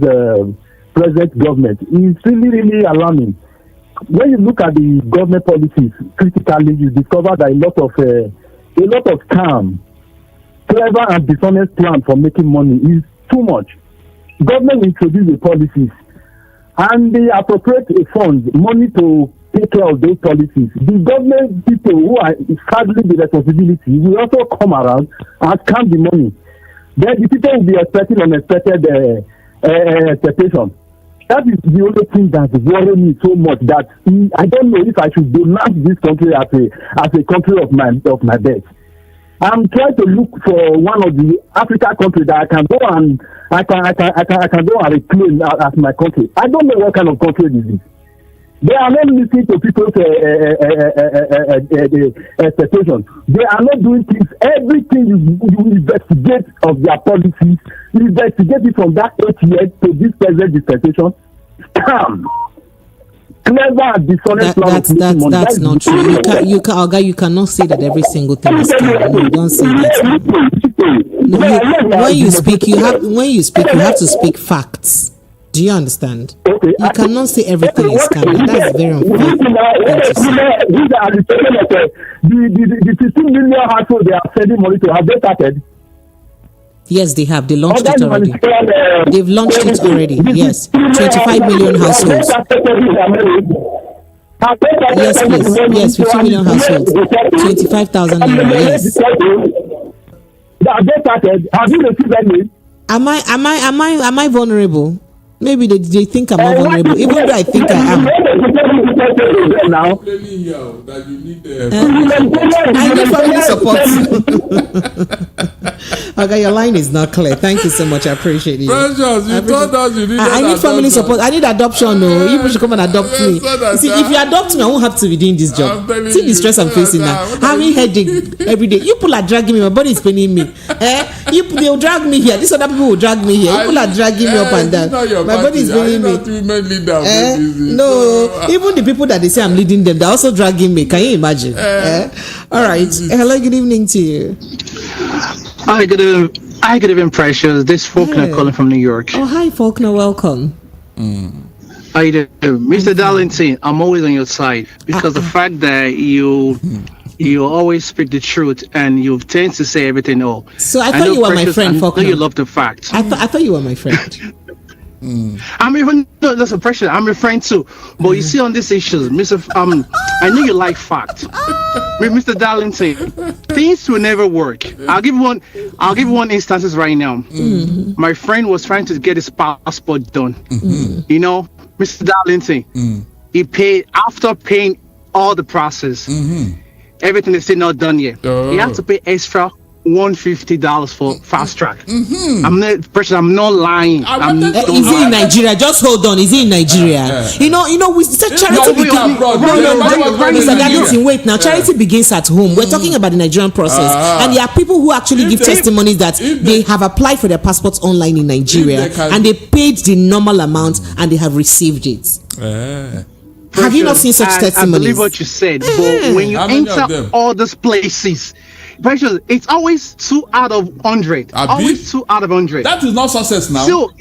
present government is really alarming. When you look at the government policies critically, you discover that a lot of scam, clever and dishonest plan for making money is too much. Government introduce the policies and they appropriate a fund, money to take care of those policies. The government people who are handling the responsibility will also come around and scam the money. Then the people will be expecting unexpected expectation. That is the only thing that worries me so much that I don't know if I should donate this country as a country of my birth. I'm trying to look for one of the African countries that I can go and reclaim as my country. I don't know what kind of country this is. They are not listening to people's expectations. They are not doing things. Everything you investigate of their policies, you investigate it from that 8 years to this present dispensation. Scam. Clever and dishonest. That's not true. You cannot say that every single thing is scam. No, don't say that. No, when you speak, you have to speak facts. Do you understand? Okay. You cannot say everything is scam. That's very unfair. The 15 million households they are sending money to, have they started? Yes, they have. They launched it already. They've launched it already. Yes. 25 million households. Yes, please. Yes, 15 million households. 25,000 naira. Yes. Have they started? Have you received any? Am I vulnerable? Maybe they think I'm not vulnerable, even though I think I am. Now, I need family support. Okay, your line is not clear. Thank you so much. I appreciate it. Precious, you told us you needed I need family adoption. support. I need adoption. No, you should come and adopt me. See, if you adopt me, I won't have to be doing this job. See the stress I'm facing now. Having headache every day. You people are dragging me. My body is paining me. They'll drag me here. These other people will drag me here. People are dragging me up and down. My body is paining me. No, even the people that they say I'm leading them, they're also dragging me. Can you imagine? All right. Hello, good evening to you. Hi, good evening, Precious. This is Faulkner calling from New York. Oh, hi, Faulkner. Welcome. How you doing? Mr. Darlington, I'm always on your side because the fact that you always speak the truth and you tend to say everything all. So I thought you were my friend, Faulkner. I know you love the facts. I thought you were my friend. I'm even no, that's a pressure. I'm your friend too, but you see on these issues, I know you like fact. With Mr. Darlington, things will never work. I'll give one instances right now. My friend was trying to get his passport done. You know, Mr. Darlington, he paid after paying all the process. Everything is still not done yet. He had to pay extra $150 for fast track. I'm not lying. Is he in Nigeria? Just hold on. Is he in Nigeria? You know, we said charity begins. Wait now. Charity begins at home. We're talking about the Nigerian process, and there are people who actually give testimonies that they have applied for their passports online in Nigeria, and they paid the normal amount, and they have received it. Have you not seen such testimonies? I believe what you said, but when you enter all these places, Precious, it's always 2 out of 100. Always 2 out of 100. That is not success now. So,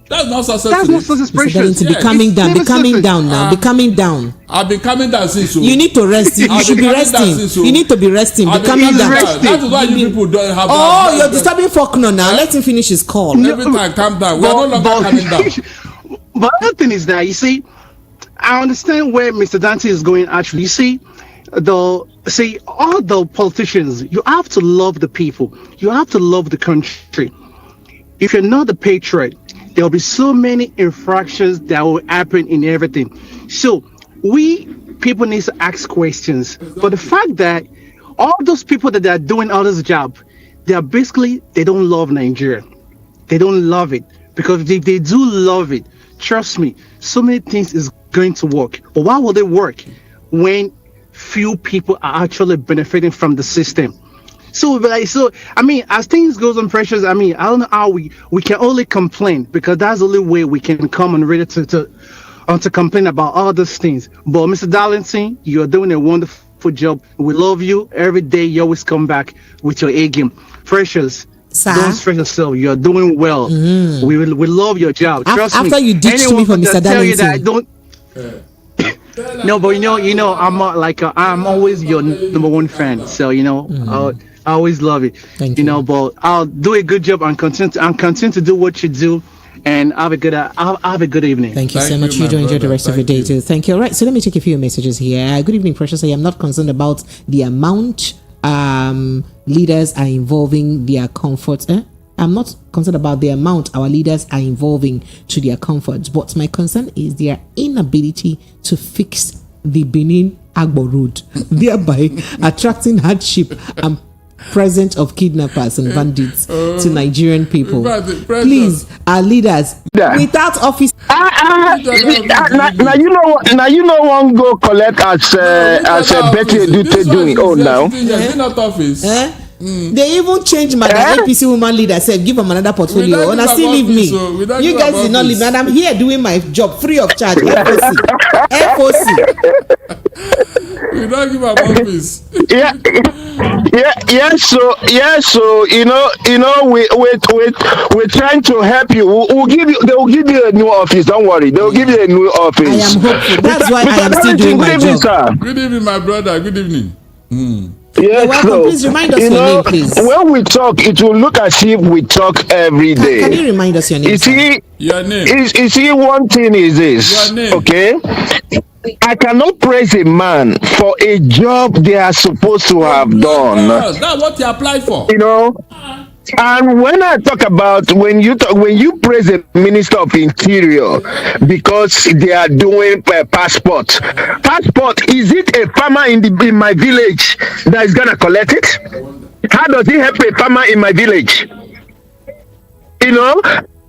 that's not success. That's not success, Precious. To be coming down. Be coming down now. Be coming down. I've been coming down since. You need to rest. You should be resting. You need to be resting. Be coming down. That is why you people don't have. Oh, you're disturbing Faulkner now. Let him finish his call. Every time, calm down. We're no longer coming down. But the thing is that, you see, I understand where Mr. Dante is going. Actually, you see, all the politicians, you have to love the people. You have to love the country. If you're not a patriot, there will be so many infractions that will happen in everything. So we people need to ask questions. But the fact that all those people that are doing all this job, they don't love Nigeria. They don't love it. Because if they do love it, trust me, so many things is going to work. But why will they work when few people are actually benefiting from the system? So I mean, as things goes on, Precious, I mean, I don't know how we can only complain, because that's the only way we can come and ready to complain about all these things. But Mr. Darlington, you're doing a wonderful job. We love you. Every day you always come back with your A game. Precious, Sir? Don't stress yourself. You're doing well. We love your job. Trust after me. you ditched me for Mr. Darlington. No, but you know, I'm always your number one fan. So I always love it. Thank you. But I'll do a good job and continue to do what you do. And have a good evening. Thank you so much. You do enjoy the rest of your day too. Thank you. All right, so let me take a few messages here. Good evening, Precious. I am not concerned about the amount leaders are involving their comfort. I'm not concerned about the amount our leaders are involving to their comforts, but my concern is their inability to fix the Benin Agbo road, thereby attracting hardship and presence of kidnappers and bandits to Nigerian people. Please, our leaders, without office. Now you know what? Now you know one go collect as Betty Edute doing. Oh, now. Not office. They even changed my APC woman leader. Said give them another portfolio, and I still leave me. You guys did not leave me, and I'm here doing my job free of charge. FOC. We don't give up office. So you know, we're trying to help you. They will give you a new office. Don't worry, they will give you a new office. I am hopeful. That's why I am still doing my job. Sir. Good evening, my brother. Good evening. Yes, welcome. Please remind us your name, please. When we talk, it will look as if we talk every day. Can you remind us your name? Your name. You see, one thing is this. Your name. Okay. I cannot praise a man for a job they are supposed to have done. That's what he applied for. You know, and when I talk about when you praise a minister of interior because they are doing passport, is it a farmer in my village that is gonna collect it? How does it help a farmer in my village? You know,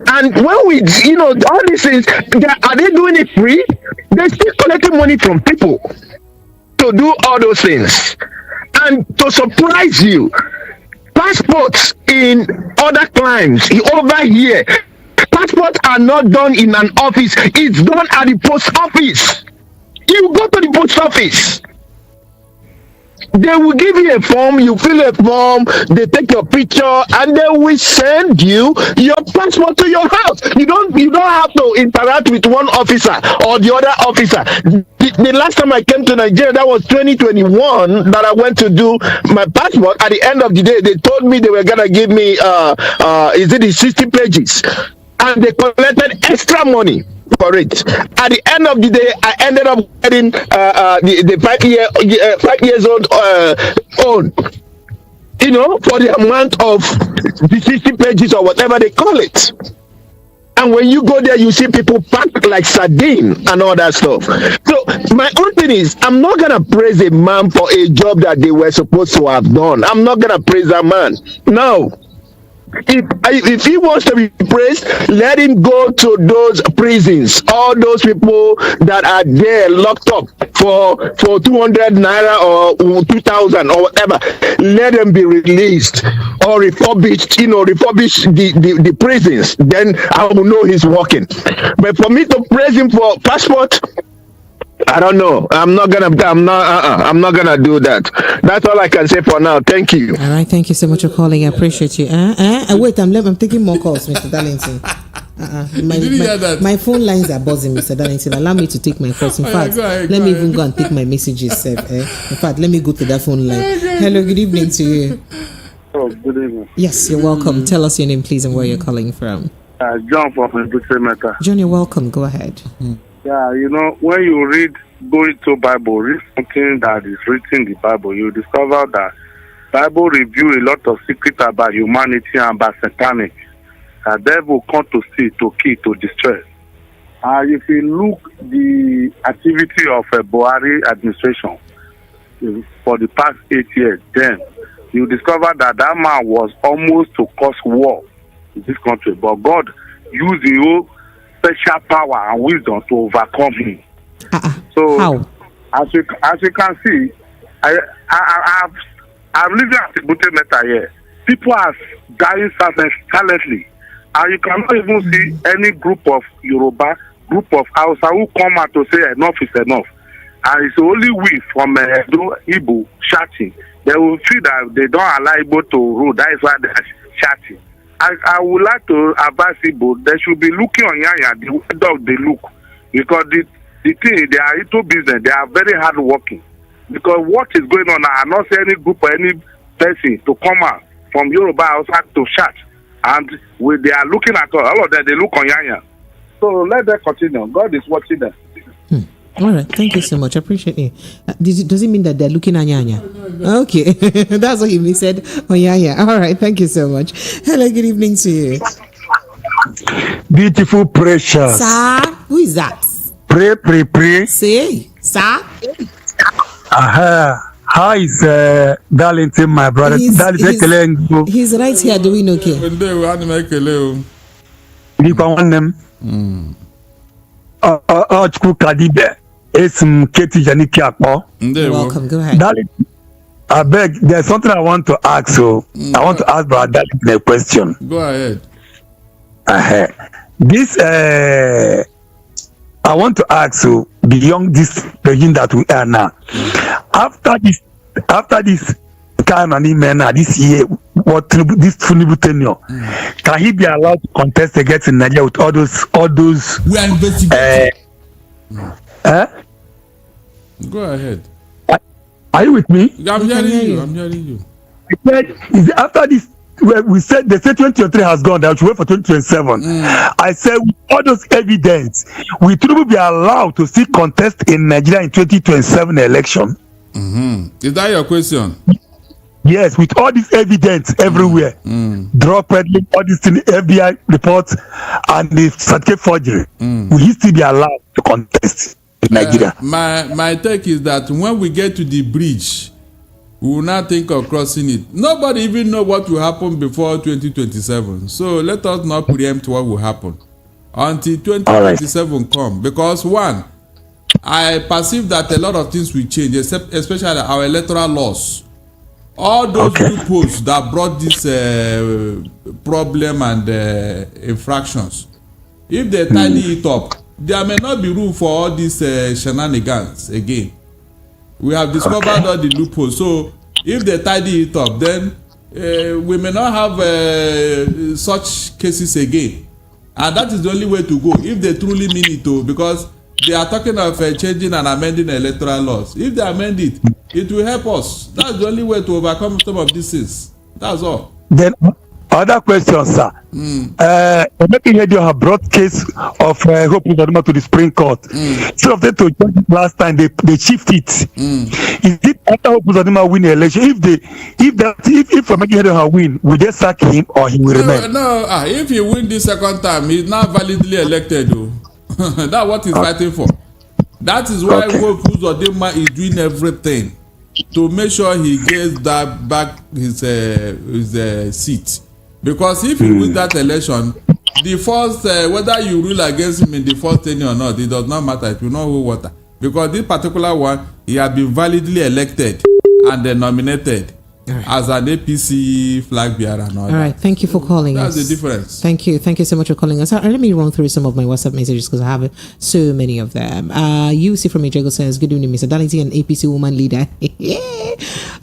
and when we, you know, all these things, are they doing it free? They're still collecting money from people to do all those things. And to surprise you, passports in other climes over here, passports are not done in an office. It's done at the post office. You go to the post office. They will give you a form, you fill a form, they take your picture, and they will send you your passport to your house. You don't have to interact with one officer or the other officer. The last time I came to Nigeria, that was 2021, that I went to do my passport. At the end of the day, they told me they were gonna give me is it the 60 pages, and they collected extra money for it. At the end of the day, I ended up getting the 5 years old, you know, for the amount of the 60 pages or whatever they call it. And when you go there, you see people packed like sardine and all that stuff. So my own thing is, I'm not gonna praise a man for a job that they were supposed to have done. I'm not gonna praise that man. No. If he wants to be praised, let him go to those prisons. All those people that are there locked up for 200 naira or 2,000 or whatever, let them be released or refurbished. You know, refurbish the prisons. Then I will know he's working. But for me to praise him for passport, I don't know. I'm not gonna do that. That's all I can say for now. Thank you. All right, thank you so much for calling. I appreciate you. Wait, I'm taking more calls, Mr. Darlington. My phone lines are buzzing, Mr. Darlington. Allow me to take my calls. In fact, let me even go and take my messages. In fact, let me go to that phone line. Hello, good evening to you. Oh, good evening. Yes, you're welcome. Tell us your name, please, and where you're calling from. John from Emefiele. John, you're welcome. Go ahead. Yeah, you know, when you go into Bible, read something that is written in the Bible, you discover that Bible reveal a lot of secrets about humanity and about satanic. The devil come to steal, to kill, to destroy. If you look the activity of a Buhari administration for the past 8 years, then you discover that man was almost to cause war in this country, but God used the whole special power and wisdom to overcome him. So, how? As you can see, I'm living at the Bute Meta here. People are dying silently, and you cannot even see any group of Yoruba, group of Hausa who come out to say enough is enough. And it's only we from Igbo shouting. They will feel that they don't allow Igbo to rule. That is why they are shouting. I would like to advise Igbo, they should be looking on Yanya, the way dog they look. Because the thing, they are into business, they are very hard working. Because what is going on, I not see any group or any person to come out from Yoruba outside to shout. And they are looking at all of them, they look on Yanya. So let them continue. God is watching them. All right, thank you so much. I appreciate it. Does it mean that they're looking at Nyanya? Okay, that's what he said. Oh, Nyanya. All right, thank you so much. Hello, good evening to you. Beautiful, precious. Sir, who is that? Pray. Say, sir. How is Darlington, my brother? He's right here doing okay. Welcome, go ahead. I beg, there's something I want to ask. So I want to ask Brother Darlington a question. Go ahead. This I want to ask you, beyond this regime that we are now, after this time and email this year, this Tinubu tenure, can he be allowed to contest against in Nigeria with all those? We are investigating. Go ahead. Are you with me? I'm hearing you. Is after this we said they said 2023 has gone. That we wait for 2027. I said with all those evidence, we will be allowed to see contest in Nigeria in 2027 election. Is that your question? Yes, with all this evidence everywhere, drug peddling, all these things, FBI reports, and the certificate forgery, will he still be allowed to contest in Nigeria? My take is that when we get to the bridge, we will not think of crossing it. Nobody even know what will happen before 2027. So let us not preempt what will happen until 2027 come. Because one, I perceive that a lot of things will change, especially our electoral laws. All those loopholes that brought this problem and infractions, if they tidy it up, there may not be room for all these shenanigans again. We have discovered all the loopholes. So if they tidy it up, then we may not have such cases again. And that is the only way to go if they truly mean it too, because they are talking of changing and amending electoral laws. If they amend it, it will help us. That's the only way to overcome some of these things. That's all. Then other question, sir. Emefiele have brought case of Hope Uzodinma to the Supreme Court. Instead of them to judge it last time, they shift it. Is it after Hope Uzodinma win the election? If Emefiele win, will they sack him or he will remain? No. If he win the second time, he's not validly elected. That's what he's fighting for. That is why Hope Uzodinma is doing everything to make sure he gets that back his seat. Because if he wins that election, the first whether you rule against him in the first tenure or not, it does not matter. It will not hold water. Because this particular one, he has been validly elected and then nominated as an APC flag bearer. All right, thank you for calling us. That's the difference. Thank you so much for calling us. Let me run through some of my WhatsApp messages because I have so many of them. UC from Ijego says, good evening, Mr. Darlington, an APC woman leader.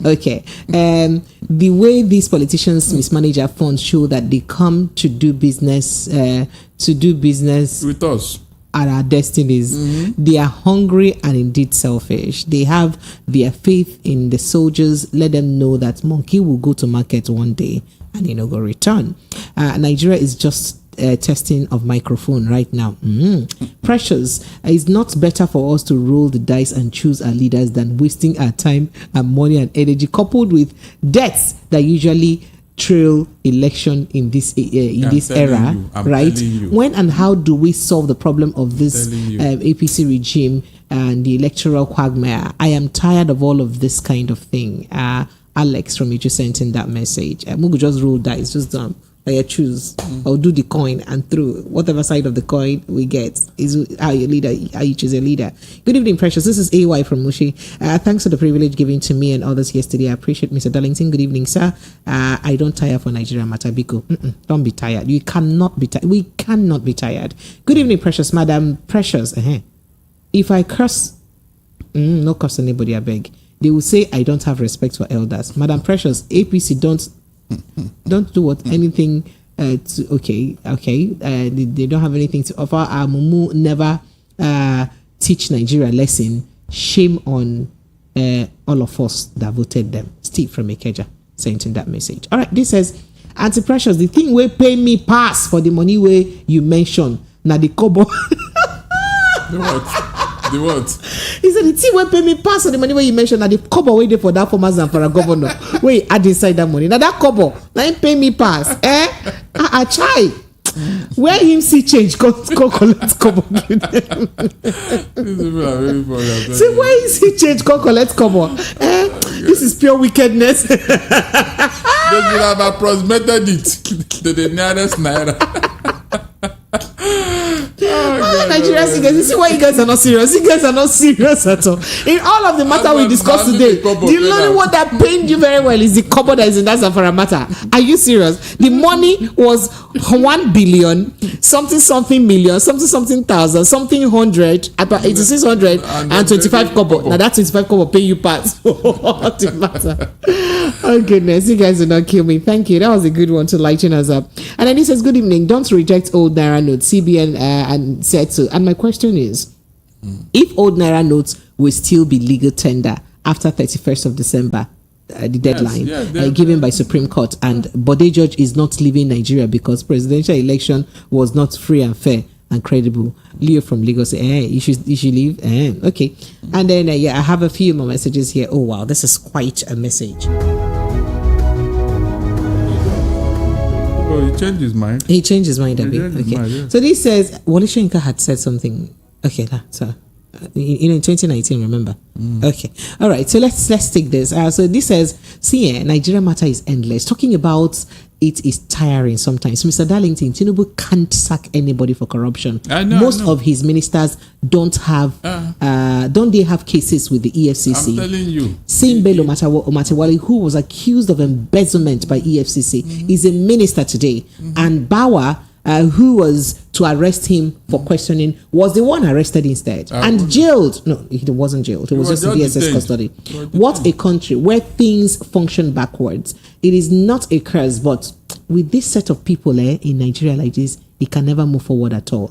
Okay. The way these politicians mismanage our funds show that they come to do business with us at our destinies. They are hungry and indeed selfish. They have their faith in the soldiers. Let them know that monkey will go to market one day and he no go return. Nigeria is just testing of microphone right now. Precious, it's not better for us to roll the dice and choose our leaders than wasting our time and money and energy coupled with debts that usually trail election in this era, right? When and how do we solve the problem of this APC regime and the electoral quagmire? I am tired of all of this kind of thing. Alex from you just sent in that message. Mugu just roll dice, just I choose. I'll do the coin and throw whatever side of the coin we get is how you choose a leader. Good evening, Precious. This is AY from Mushi. Thanks for the privilege given to me and others yesterday. I appreciate Mr. Darlington. Good evening, sir. I don't tire for Nigeria matter. Biko. Don't be tired. You cannot be tired. We cannot be tired. Good evening, Precious. Madam Precious. If I curse, no curse anybody, I beg. They will say I don't have respect for elders. Madam Precious, APC don't do anything they don't have anything to offer. Mumu never teach Nigeria lesson. Shame on all of us that voted them. Steve from Ikeja sent in that message. All right, this says, Auntie Precious, the thing will pay me pass for the money way you mentioned. Now the kobo. The what? He said the thing will pay me pass on the money where you mentioned that the kobo waiting for that former Zamfara governor. Wait, add inside that money. Now that kobo, now him pay me pass. I try. Where him see change, go collect kobo. See where is he change, go collect kobo. This is pure wickedness. They should have approximated it to the nearest naira. Nigerian singers, you see why you guys are not serious. You guys are not serious at all. In all of the matter we discussed today, the only one that pained you very well is the kobo that is in that Zamfara matter. Are you serious? The money was 1 billion, something million, something thousand, something hundred, about 8600 and 25 kobo. Now that 25 kobo pay you pass. What the matter? Oh goodness, you guys will not kill me. Thank you. That was a good one to lighten us up. And then he says, good evening. Don't reject old Naira notes. CBN and said so. And my question is, if old Naira notes will still be legal tender after 31st of December, the deadline Yes, given by Supreme Court, and Bode George is not leaving Nigeria because presidential election was not free and fair and credible. Leo from Lagos, you should leave. Okay, and then I have a few more messages here. Oh wow, this is quite a message. Oh, he changed his mind. He changed his mind a bit. changed his Okay, mind, yeah. so this says Wole Soyinka had said something. Okay, so. In 2019, remember? Okay, all right. So let's take this. So this says, see, Nigeria matter is endless. Talking about it is tiring sometimes. Mr. Darlington, Tinubu can't sack anybody for corruption. Most of his ministers don't have, don't they have cases with the EFCC? I'm telling you. Same Bello Matewale, who was accused of embezzlement by EFCC, is a minister today, and Bawa, who was to arrest him for questioning, was the one arrested instead and jailed. No, he wasn't jailed. It was just in DSS custody. What a country where things function backwards. It is not a curse, but with this set of people in Nigeria like this, it can never move forward at all.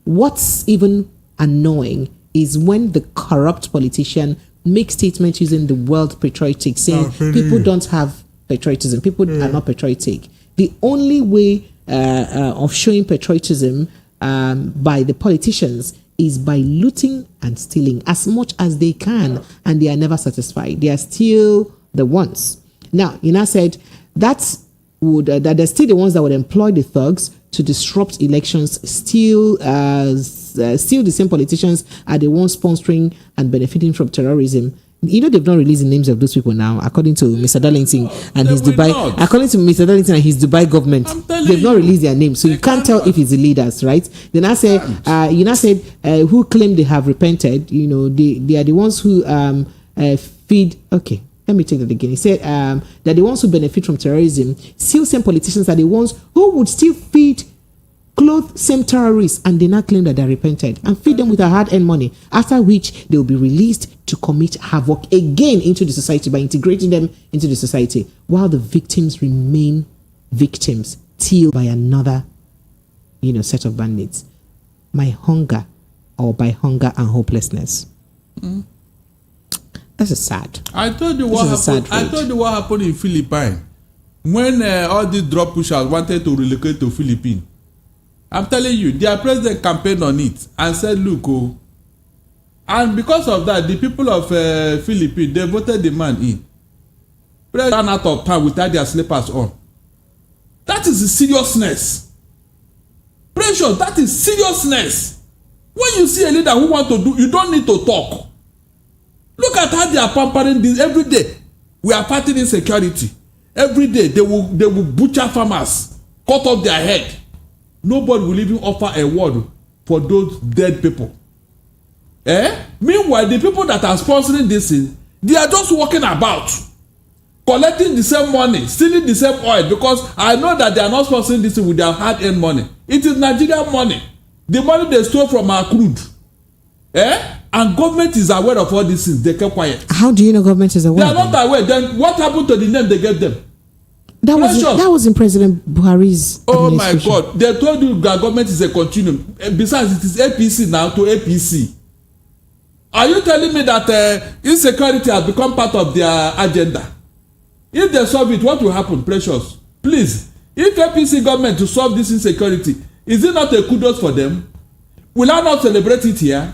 What's even annoying is when the corrupt politician makes statements using the word patriotic, saying people don't have patriotism, people are not patriotic. The only way of showing patriotism by the politicians is by looting and stealing as much as they can, and they are never satisfied. They are still the ones. Now, you now said that they're still the ones that would employ the thugs to disrupt elections. Still the same politicians are the ones sponsoring and benefiting from terrorism. You know, they've not released the names of those people now, according to Mr. Darlington and his Dubai. According to Mr. Darlington and his Dubai government, they've not released their names, so you can't tell if it's the leaders, right? Then I said, you now said, who claim they have repented? You know, they are the ones who feed. Okay, let me take that again. He said they're the ones who benefit from terrorism. Still, same politicians are the ones who would still feed, clothe same terrorists, and they now claim that they repented and feed them with their hard-earned money, after which they will be released to commit havoc again into the society by integrating them into the society, while the victims remain victims till by another, set of bandits. By hunger and hopelessness. This is sad. I told you what happened. I told you what happened in Philippines when all these drug pushers wanted to relocate to Philippines. I'm telling you, their president campaigned on it and said, look, and because of that, the people of Philippines, they voted the man in. President ran out of time without their slippers on. That is the seriousness. Precious, that is seriousness. When you see a leader who wants to do, you don't need to talk. Look at how they are pampering this every day. We are fighting insecurity. Every day, they will butcher farmers, cut off their head. Nobody will even offer a word for those dead people. Meanwhile, the people that are sponsoring this thing, they are just walking about, collecting the same money, stealing the same oil, because I know that they are not sponsoring this thing with their hard-earned money. It is Nigerian money. The money they stole from our crude. And government is aware of all these things. They kept quiet. How do you know government is aware? They are not aware. Then what happened to the name they gave them? That was in President Buhari's my God. They told you that government is a continuum. Besides, it is APC now to APC. Are you telling me that insecurity has become part of their agenda? If they solve it, what will happen, Precious? Please, if APC government to solve this insecurity, is it not a kudos for them? Will I not celebrate it here?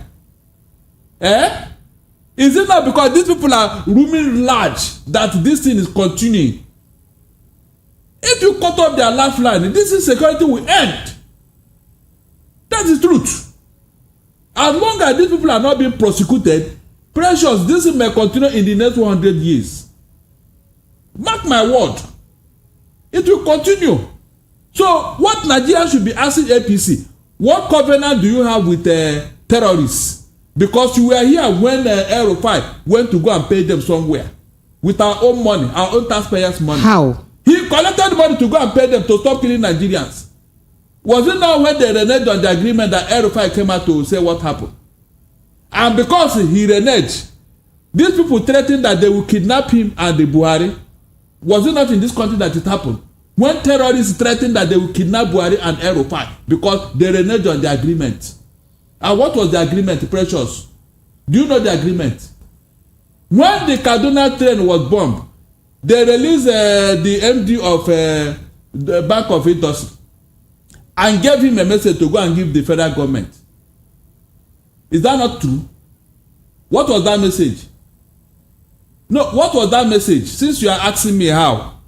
Is it not because these people are rooming large that this thing is continuing? If you cut off their lifeline, this insecurity will end. That is truth. As long as these people are not being prosecuted, Precious, this may continue in the next 100 years. Mark my word. It will continue. So, what Nigerians should be asking APC, what covenant do you have with terrorists? Because you were here when El-Rufai went to go and pay them somewhere with our own money, our own taxpayers' money. How? He collected money to go and pay them to stop killing Nigerians. Was it not when they reneged on the agreement that El-Rufai came out to say what happened? And because he reneged, these people threatened that they will kidnap him and the Buhari. Was it not in this country that it happened? When terrorists threatened that they will kidnap Buhari and El-Rufai because they reneged on the agreement. And what was the agreement, Precious? Do you know the agreement? When the Kaduna train was bombed, they released the MD of the Bank of Industry and gave him a message to go and give the federal government. Is that not true? What was that message? No, what was that message? Since you are asking me how,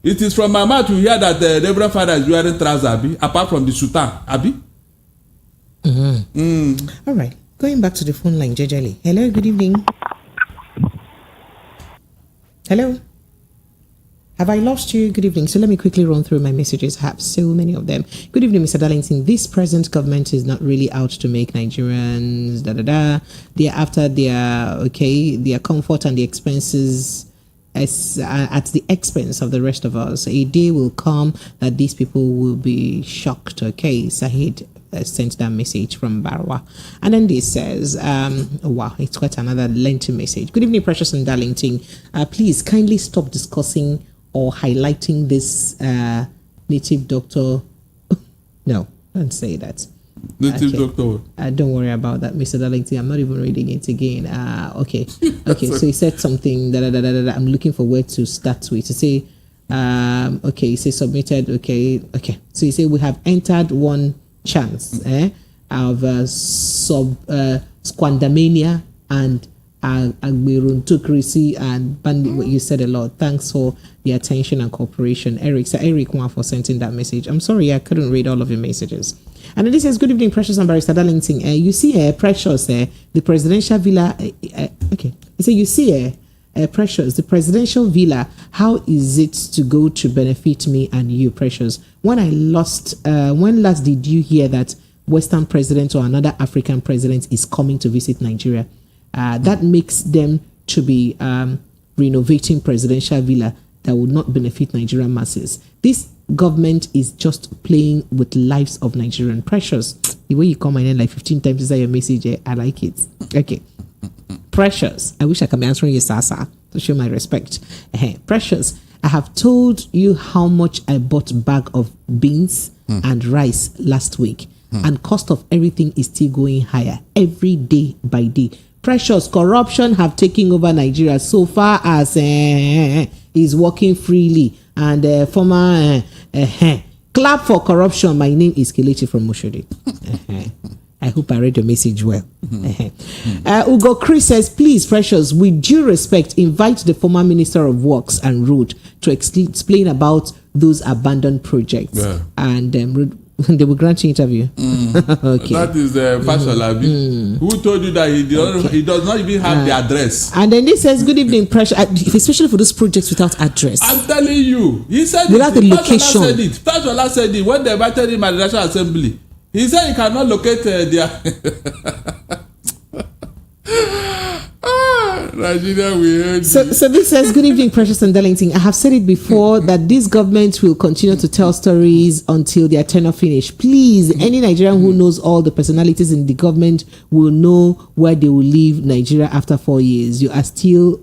it is from my mouth to hear that the Reverend Father is wearing trousers, Abi, apart from the sultan, Abi. All right, going back to the phone line, Jejeli. Hello, good evening. Hello. Have I lost you? Good evening. So let me quickly run through my messages. I have so many of them. Good evening, Mr. Darlington. This present government is not really out to make Nigerians They are after their comfort and the expenses at the expense of the rest of us. A day will come that these people will be shocked. Okay, Sahid sent that message from Barwa. And then this says, wow, it's quite another lengthy message. Good evening, Precious and Darlington. Please kindly stop discussing or highlighting this native doctor. No, don't say that. Native doctor. Don't worry about that, Mr. Darlington. I'm not even reading it again. Okay. So he said something. I'm looking for where to start with. To say, okay. He said submitted. Okay. So he said we have entered one chance of squandermania and agberontocracy and bandit. What you said a lot. Thanks for the attention and cooperation, Eric. So Eric, one for sending that message. I'm sorry I couldn't read all of your messages. And then this says, good evening, Precious and Barrister Darlington. You see, Precious, the presidential villa. Okay. He said, you see, Precious, the presidential villa. How is it to go to benefit me and you, Precious? When last did you hear that Western president or another African president is coming to visit Nigeria? That makes them to be renovating presidential villa that would not benefit Nigerian masses. This government is just playing with lives of Nigerian. Precious, the way you call my name like 15 times inside your message, I like it. Okay. Precious, I wish I could be answering you, Sasa, to show my respect. Precious, I have told you how much I bought bag of beans and rice last week, and cost of everything is still going higher every day by day. Precious, corruption have taken over Nigeria so far as is working freely. And former clap for corruption. My name is Kelechi from Moshodi. I hope I read your message well. Ugo Chris says, please, Precious, with due respect, invite the former Minister of Works and Road to explain about those abandoned projects. Yeah. And they will grant you interview. Okay. That is Fashalabi. Who told you that he does not even have the address? And then this says, good evening, Precious, especially for those projects without address. I'm telling you, he said without the location. Fashola said it when they invited him at the National Assembly. He said he cannot locate their Nigeria, we heard so this says, good evening, Precious and Darlington. I have said it before that this government will continue to tell stories until their tenure finish. Please, any Nigerian who knows all the personalities in the government will know where they will leave Nigeria after 4 years. You are still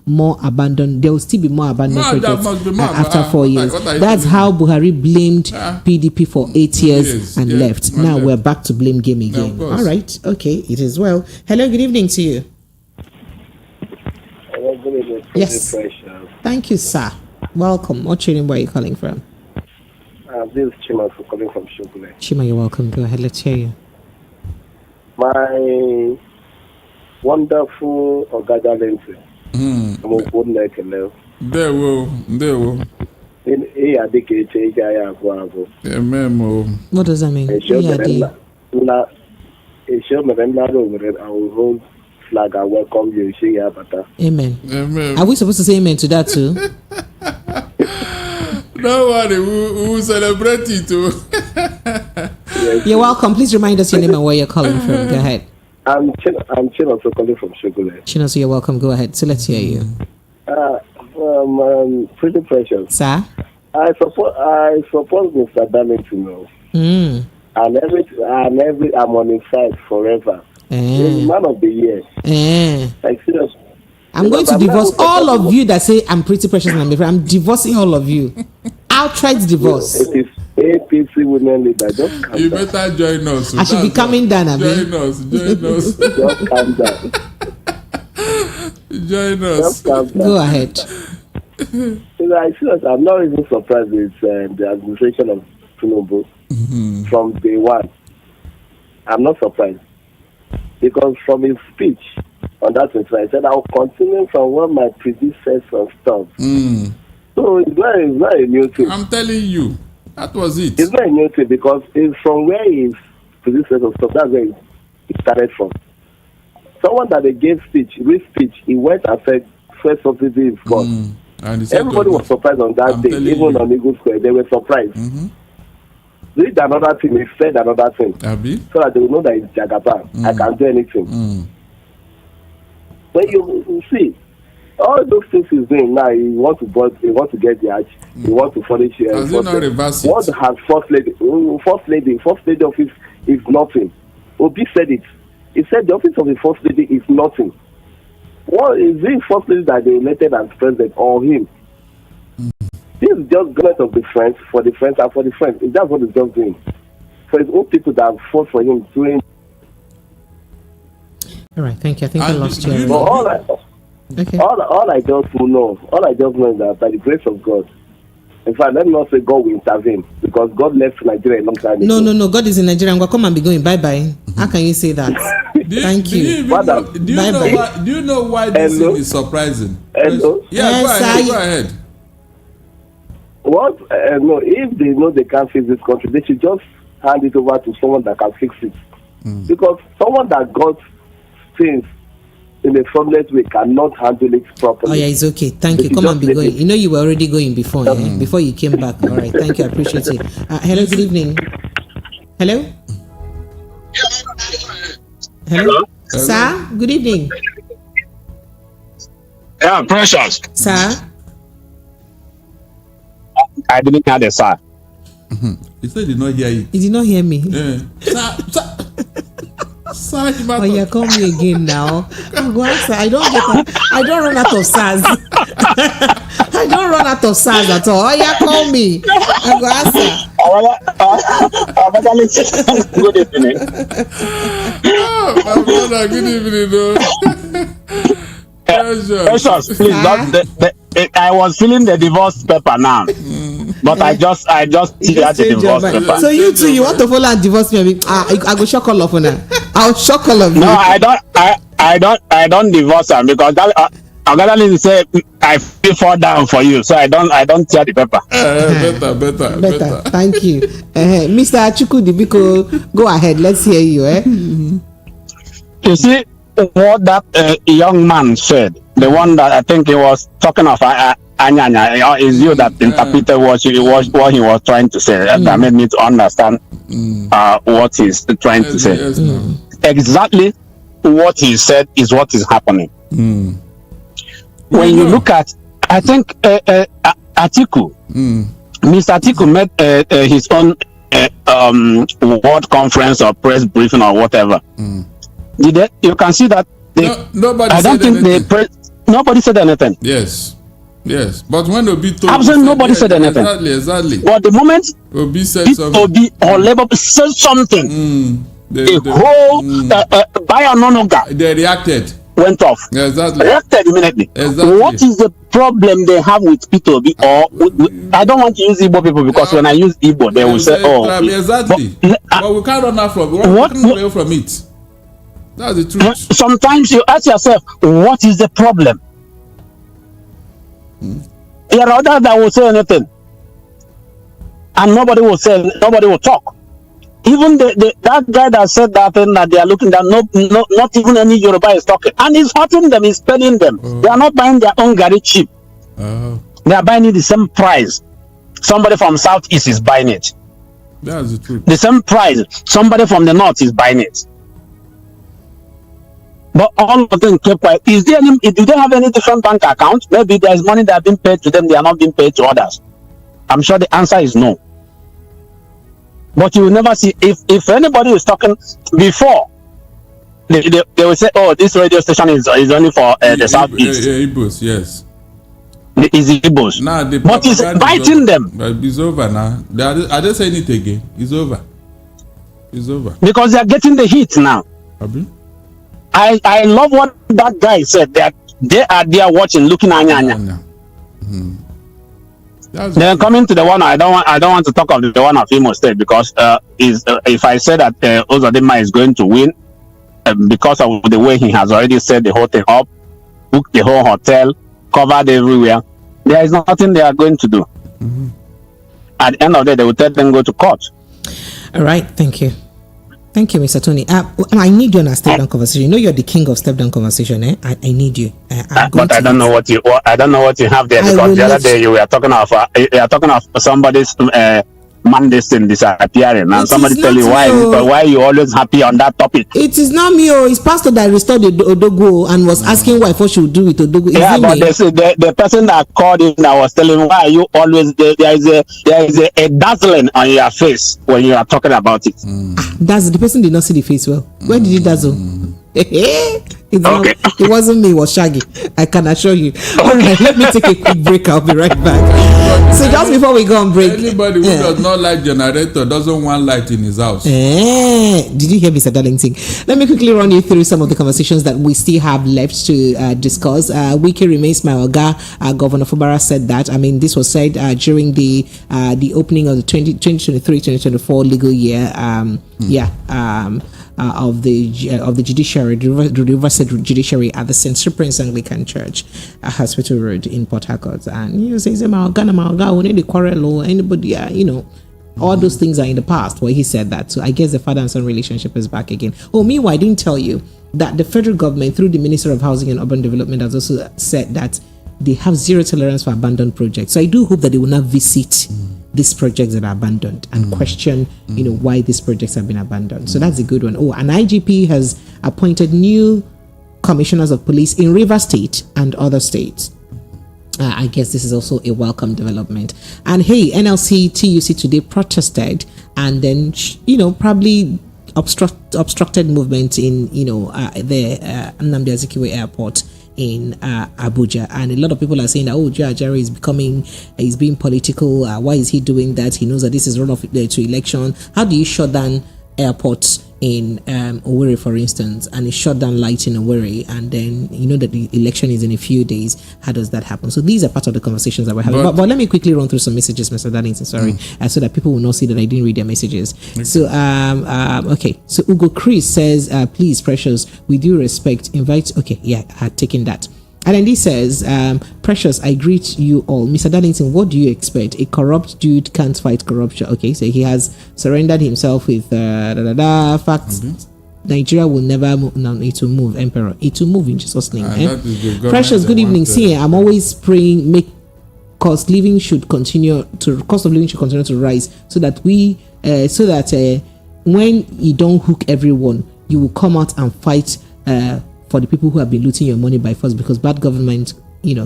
more abandoned. There will still be more abandoned projects after 4 years. That's how Buhari blamed PDP for 8 years and left. Now we're back to blame game again. All right. Okay. It is well. Hello. Good evening to you. Yes. Thank you, sir. Welcome. What training where are you calling from? This is Chima calling from Shogule. Chima, you're welcome. Go ahead. Let's hear you. My wonderful Ogada Lense. I'm a good neck and now. There will. What does that mean? I will hold flag. I welcome you. Amen. Are we supposed to say amen to that too? No worry, we will celebrate it too. You're welcome. Please remind us your name and where you're calling from. Go ahead. I'm Chinoso calling from Shogule. Chinoso, you're welcome. Go ahead. So let's hear you. Pretty Precious. Sir? I support Mr. Darlington. And every I'm on his side forever. He's man of the year. Like seriously. I'm going to divorce all of you that say I'm Pretty Precious and I'm different. I'm divorcing all of you. Outright divorce. It is APC women leader. Just calm you down. better join us. I should be coming down, Abi. Join us. Just calm down. Join us. Just calm down. Go ahead. I'm not even surprised with the administration of Tinubu from day one. I'm not surprised. Because from his speech on that one, I said, I'll continue from what my predecessor stopped. So it's not a new thing. I'm telling you, that was it. It's not a new thing because it's from where his predecessor stopped. That's where it started from. Someone that they gave real speech, he went and said, first subsidy is gone. Everybody was surprised on that day, even on Eagle Square. They were surprised. Read another thing, he said another thing. So that they will know that it's Jagaba. I can do anything. When you see, all those things he's doing now, he want to get the arch, he want to furnish what has first lady office is nothing. Obi said it. He said the office of the first lady is nothing. What is the first lady that they elected as president or him? This is just government of the friends for the friends and for the friends. That's what he's just doing. For his own people that fought for him doing. All right, thank you. I think I lost you. All I just know is that by the grace of God, in fact, let me not say God will intervene because God left Nigeria a long time ago. No. God is in Nigeria. I'm going to come and be going. Bye. How can you say that? Thank you. Do you know why this thing is surprising? Hello? Yeah, go ahead. What? No, if they know they can't fix this country, they should just hand it over to someone that can fix it. Because someone that got things in a fraudulent way cannot handle it properly. Oh yeah, it's okay. Thank you. Come and be going. You know you were already going before, before you came back. All right. Thank you. I appreciate it. Hello. Good evening. Hello. Hello. Sir. Good evening. Yeah, Precious. Sir. I didn't hear the sir. He said he did not hear you. He did not hear me. Yeah. Sir, oh, you call me again now. I don't run out of SARS. I don't run out of SARS at all. Oh, yeah, call me. I go answer. Good evening. My brother, good evening, though. Precious, please I was filling the divorce paper now. But I just tear the divorce paper. So you too, you want to follow and divorce me? I go shock all of you. I'll shock all of you. No, I don't divorce her because that I'm gonna say I fall down for you, so I don't tear the paper. Better. Thank you, Mr. Achukwu Dibiko. Go ahead, let's hear you. You see what that young man said, the one that I think he was talking of. Anyanya, is you that interpreted what he was trying to say. That made me to understand what he's trying to say. Exactly what he said is what is happening. When you look at, I think Atiku, Mr. Atiku made his own word conference or press briefing or whatever. You can see that nobody said anything. Yes, but when Obi told absolutely nobody said anything. Exactly. But the moment Obi said something, Obi or Labour said something, by a non-order, they reacted. Went off. Exactly. Reacted immediately. Exactly. What is the problem they have with Peter Obi? Or I don't want to use Igbo people because when I use Igbo, they will say, "Oh, exactly." But we can't run out from it. That's the truth. Sometimes you ask yourself, "What is the problem?" There are others that will say anything, and nobody will talk. Even that guy that said that thing that they are looking at, not even any Yoruba is talking, and he's hurting them, he's telling them they are not buying their own Gary cheap. They are buying it the same price. Somebody from Southeast is buying it. That's the truth. The same price. Somebody from the North is buying it. But all of them kept quiet. Do they have any different bank account? Maybe there's money that have been paid to them, they are not being paid to others. I'm sure the answer is no. But you will never see, if anybody is talking before, they will say, "Oh, this radio station is only for the Southeast." Igbos, yes. It's Igbos. Nah, but it's biting them. But it's over now. Are they saying it again? It's over. It's over. Because they are getting the heat now. I love what that guy said, that they are there watching, looking at Anyanya. Then coming to the one, I don't want to talk of the one of IMO State because if I say that Uzodinma is going to win because of the way he has already set the whole thing up, booked the whole hotel, covered everywhere, there is nothing they are going to do. At the end of the day, they will tell them go to court. All right, thank you. Thank you, Mr. Tony. I need you on a step down conversation. You know you're the king of step down conversation, eh? I need you. But I don't know what you have there because the other day you were talking of somebody's Monday's thing disappearing, and somebody tell you why you always happy on that topic. It is not me. It's pastor that restored the Odogo and was asking what she would do with Odogo. Yeah, but the person that called in that was telling why you always there is a dazzling on your face when you are talking about it. That's the person did not see the face well. Where did he dazzle? It wasn't me, it was Shaggy. I can assure you. All right, let me take a quick break. I'll be right back. So just before we go on break, anybody who does not like generator doesn't want light in his house. Did you hear Mr. Darlington? Let me quickly run you through some of the conversations that we still have left to discuss. Wiki remains my Oga. Governor Fubara said that. I mean, this was said during the opening of the 2023-2024 legal year. Of the judiciary, the River State Judiciary at the St. Cyprian's Anglican Church, Hospital Road in Port Harcourt. And he says, we need to quarrel or anybody, all those things are in the past where he said that. So I guess the father and son relationship is back again. Oh, meanwhile, I didn't tell you that the federal government, through the Minister of Housing and Urban Development, has also said that they have zero tolerance for abandoned projects. So I do hope that they will not visit these projects that are abandoned and question, why these projects have been abandoned. So that's a good one. Oh, an IGP has appointed new commissioners of police in Rivers State and other states. I guess this is also a welcome development. And hey, NLC TUC today protested and then, probably obstructed movement in, the Nnamdi Azikiwe Airport in Abuja, and a lot of people are saying that Joe Ajari is being political. Why is he doing that? He knows that this is runoff to election. How do you shut down airports in Owerri, for instance, and it shut down light in Owerri, and then that the election is in a few days? How does that happen? So these are part of the conversations that we're having. But let me quickly run through some messages, Mr. Darlington, so that people will not see that I didn't read their messages. Okay. So so Ugo Chris says, please, Precious, with due respect, invite. Okay, yeah, I had taken that. And then he says, Precious, I greet you all. Mr. Darlington, what do you expect? A corrupt dude can't fight corruption. Okay, so he has surrendered himself with facts. Nigeria will never move. No, it will move, Emperor. It will move in Jesus' name. Precious, good evening. See, I'm always praying, cost of living should continue to rise so that when you don't hook everyone, you will come out and fight for the people who have been looting your money by force, because bad government,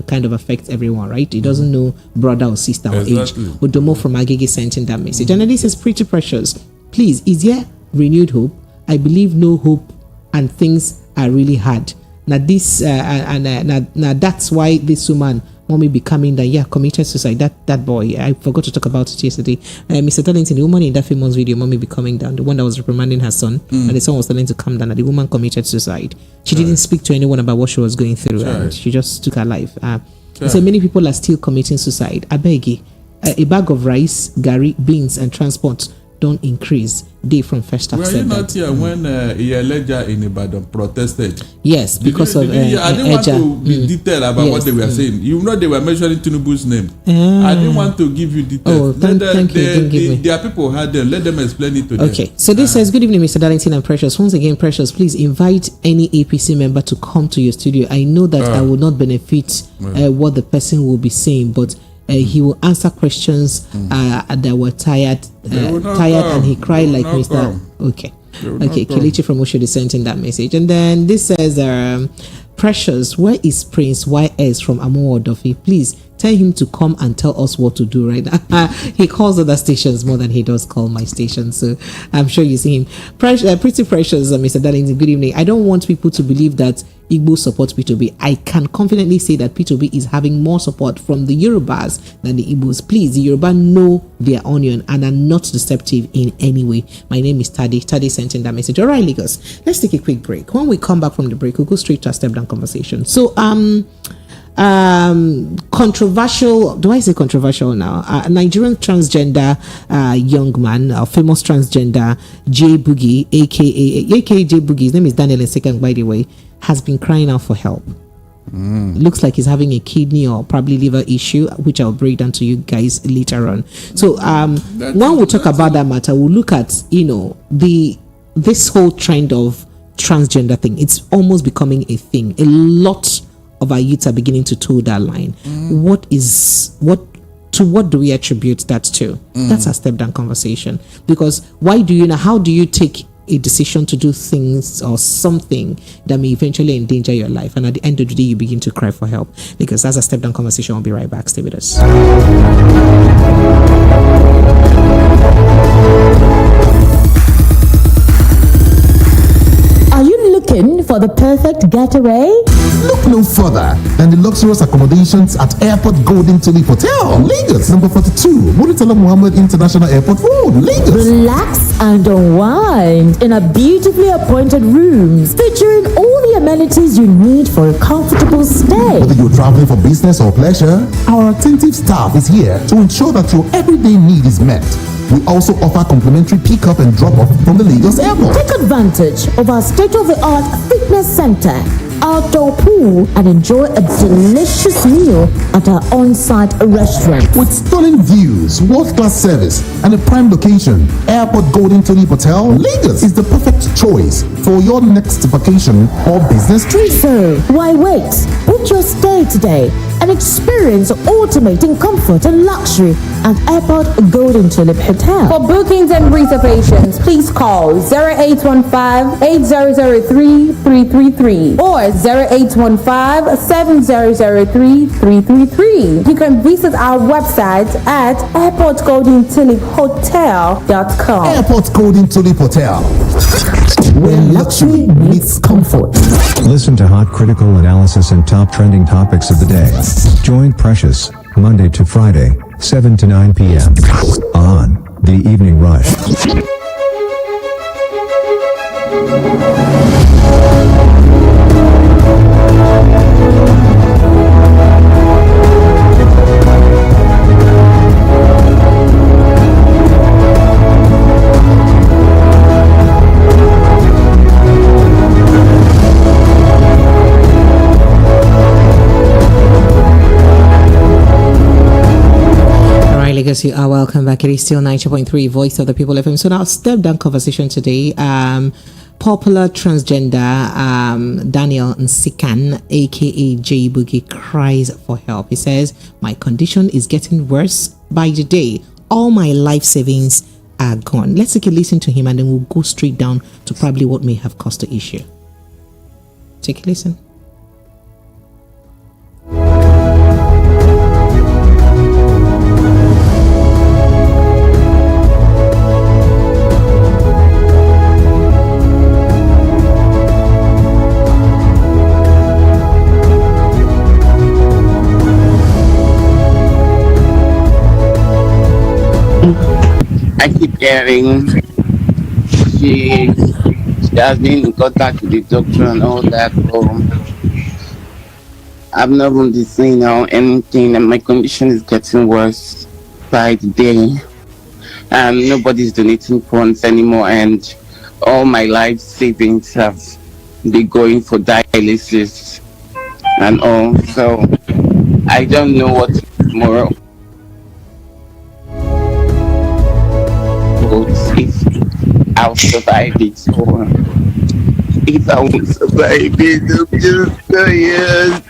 kind of affects everyone, right? It doesn't know brother or sister or age. Odomo from Agege sent in that message. And then this is pretty Precious. Please, is there renewed hope? I believe no hope and things are really hard. Now this, now that's why this woman, mommy becoming that, committed suicide. That boy, I forgot to talk about it yesterday. Mr. Darlington, the woman in that famous video, mommy becoming down, the one that was reprimanding her son, and the son was telling to calm down, and the woman committed suicide. She didn't speak to anyone about what she was going through, and she just took her life. So many people are still committing suicide. I beg you, a bag of rice, gari, beans, and transport don't increase. Day from first Were you not here when Iyeleja in Ibadan protested? Yes, because of I didn't want to be detailed about what they were saying. They were mentioning Tinubu's name. I didn't want to give you details. Thank you. Their people had them. Let them explain it to them. Okay, so this says, good evening, Mr. Darlington and Precious. Once again, Precious, please invite any APC member to come to your studio. I know that I will not benefit what the person will be saying, but he will answer questions that were tired, and he cried like Mr. Okay, Kelechi from Oshodi sent in that message. And then this says, Precious, where is Prince YS from Amuwo Odofi? Please tell him to come and tell us what to do right now. He calls other stations more than he does call my station, so I'm sure you see him. Pretty Precious, Mr. Darlington, good evening. I don't want people to believe that Igbo support P2B. I can confidently say that P2B is having more support from the Yorubas than the Igbos. Please, the Yoruba know their onion and are not deceptive in any way. My name is Tade. Tade sent in that message. All right, Lagos, let's take a quick break. When we come back from the break, we'll go straight to a step down conversation. So, controversial, do I say controversial now? Nigerian transgender young man, famous transgender J Boogie, aka J Boogie, his name is Daniel Nsekang, by the way, has been crying out for help. Looks like he's having a kidney or probably liver issue, which I'll break down to you guys later on. So when we talk about that matter, we'll look at, this whole trend of transgender thing. It's almost becoming a thing. A lot of our youths are beginning to toe that line. What do we attribute that to? That's a step down conversation. Because how do you take a decision to do things or something that may eventually endanger your life, and at the end of the day you begin to cry for help? Because that's a step down conversation. I'll be right back. Stay with us. Are you looking for the perfect getaway? Look no further than the luxurious accommodations at Airport Golden Tulip Hotel, Lagos, number 42, Muritala Muhammad International Airport Road, Lagos. Relax and unwind in a beautifully appointed rooms featuring all the amenities you need for a comfortable stay. Whether you're traveling for business or pleasure, our attentive staff is here to ensure that your everyday need is met. We also offer complimentary pick-up and drop-off from the Lagos airport. Take advantage of our state-of-the-art fitness center, outdoor pool, and enjoy a delicious meal at our on-site restaurant. With stunning views, world-class service, and a prime location, Airport Golden Tulip Hotel, Lagos is the perfect choice for your next vacation or business trip. So, why wait? Book your stay today and experience ultimate in comfort and luxury at Airport Golden Tulip Hotel. For bookings and reservations, please call 0815-8003-333 or 0815-7003-333. You can visit our website at airportgoldentuliphotel.com. Airport Golden Tulip Hotel, where luxury meets comfort. Listen to hot critical analysis and top trending topics of the day. Join Precious, Monday to Friday, 7 to 9 p.m. on The Evening Rush. Legacy, welcome back. It is still 90.3 Voice of the People FM. So now, step down conversation today. Popular transgender Daniel Nsekang, aka J Boogie, cries for help. He says, "My condition is getting worse by the day. All my life savings are gone." Let's take a listen to him, and then we'll go straight down to probably what may have caused the issue. Take a listen. I keep hearing she has been in contact with the doctor and all that. I've not been seeing anything, and my condition is getting worse by the day. And nobody's donating funds anymore, and all my life savings have been going for dialysis and all. So I don't know what tomorrow. If I'll survive it, or if I won't survive it, I'm just tired.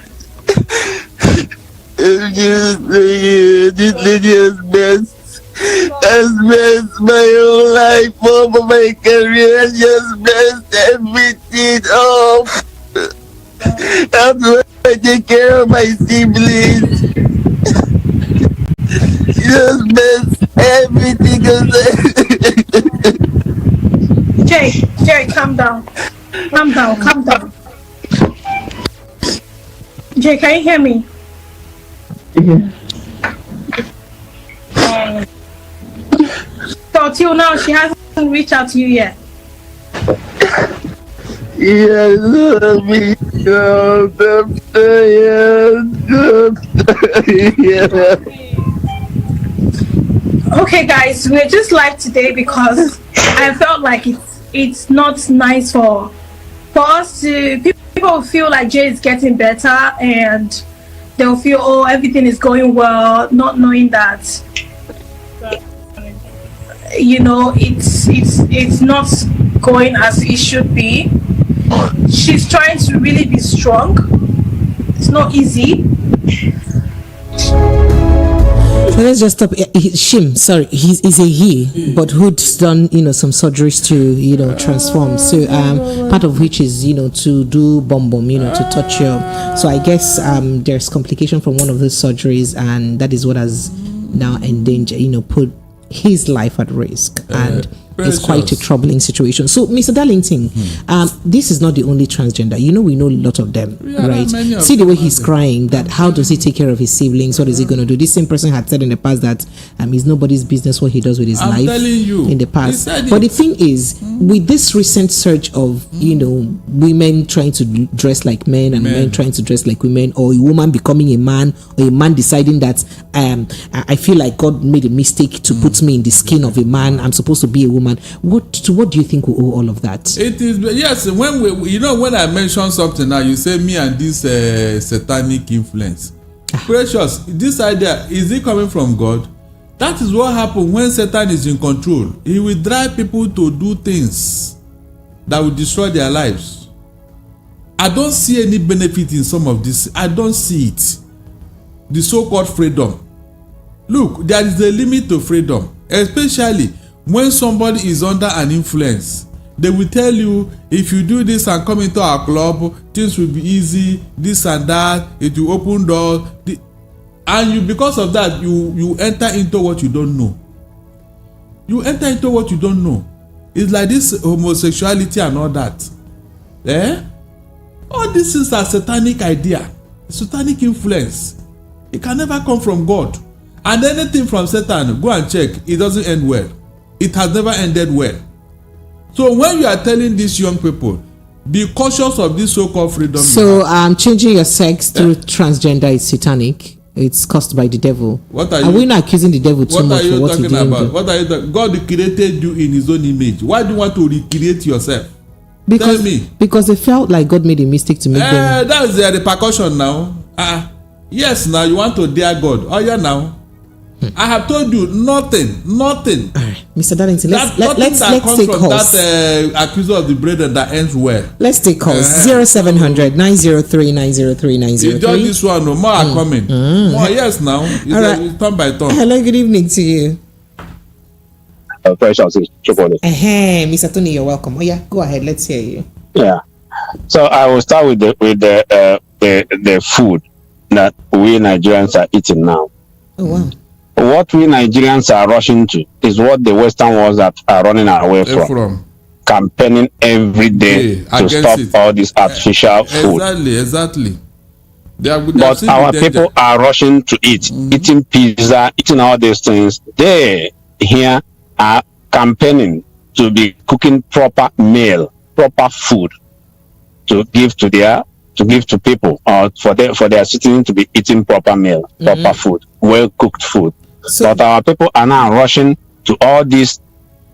I'm just tired. This lady has messed my whole life up, my career has just messed everything up. How do I take care of my siblings? She just messed everything up. Jay, calm down. Calm down. Jay, can you hear me? Yeah. So till now, she hasn't reached out to you yet. Yes, me. Okay, guys, we're just live today because I felt like it's not nice for us to people feel like Jay is getting better and they'll feel, oh, everything is going well, not knowing that it's not going as it should be. She's trying to really be strong. It's not easy. So let's just stop. He's a he, but who's done some surgeries to transform. So part of which is to do bomb to touch your. So I guess there's complication from one of those surgeries, and that is what has now endangered put his life at risk, and it's quite a troubling situation. So, Mr. Darlington, this is not the only transgender. We know a lot of them, right? See the way he's crying. That how does he take care of his siblings? What is he going to do? This same person had said in the past that it's nobody's business what he does with his life. In the past, but the thing is, with this recent surge of women trying to dress like men and men trying to dress like women, or a woman becoming a man, or a man deciding that I feel like God made a mistake to put me in the skin of a man. I'm supposed to be a woman. What do you think we owe all of that? It is, yes. When when I mention something now, you say me and this satanic influence. Precious, this idea, is it coming from God? That is what happens when Satan is in control. He will drive people to do things that will destroy their lives. I don't see any benefit in some of this. I don't see it. The so-called freedom. Look, there is a limit to freedom, especially when somebody is under an influence. They will tell you, if you do this and come into our club, things will be easy, this and that, it will open doors. And because of that, you enter into what you don't know. You enter into what you don't know. It's like this homosexuality and all that. All these things are satanic idea, satanic influence. It can never come from God. And anything from Satan, go and check, it doesn't end well. It has never ended well. So when you are telling these young people, be cautious of this so-called freedom. So changing your sex through transgender is satanic. It's caused by the devil. Are we not accusing the devil too much for what he didn't do? What are you talking about? God created you in his own image. Why do you want to recreate yourself? Tell me. Because they felt like God made a mistake to make them. That's the repercussion now. Yes, now you want to dare God. Oh yeah, now. I have told you nothing. All right, Mr. Darlington, let's take calls. That accuser of the brethren that ends well. Let's take calls. 0700 903 903 903. It's just this one. No more are coming. More, yes, now. It's turn by turn. Hello, good evening to you. Precious, Mr. Tony, you're welcome. Oh yeah, go ahead. Let's hear you. Yeah. So I will start with the food that we Nigerians are eating now. Oh wow. What we Nigerians are rushing to is what the Western worlds that are running away from. Campaigning every day to stop all this artificial food. Exactly. But our people are rushing to eat, eating pizza, eating all these things. They here are campaigning to be cooking proper meal, proper food to give to people, or for their citizens to be eating proper meal, proper food, well cooked food. But our people are now rushing to all this,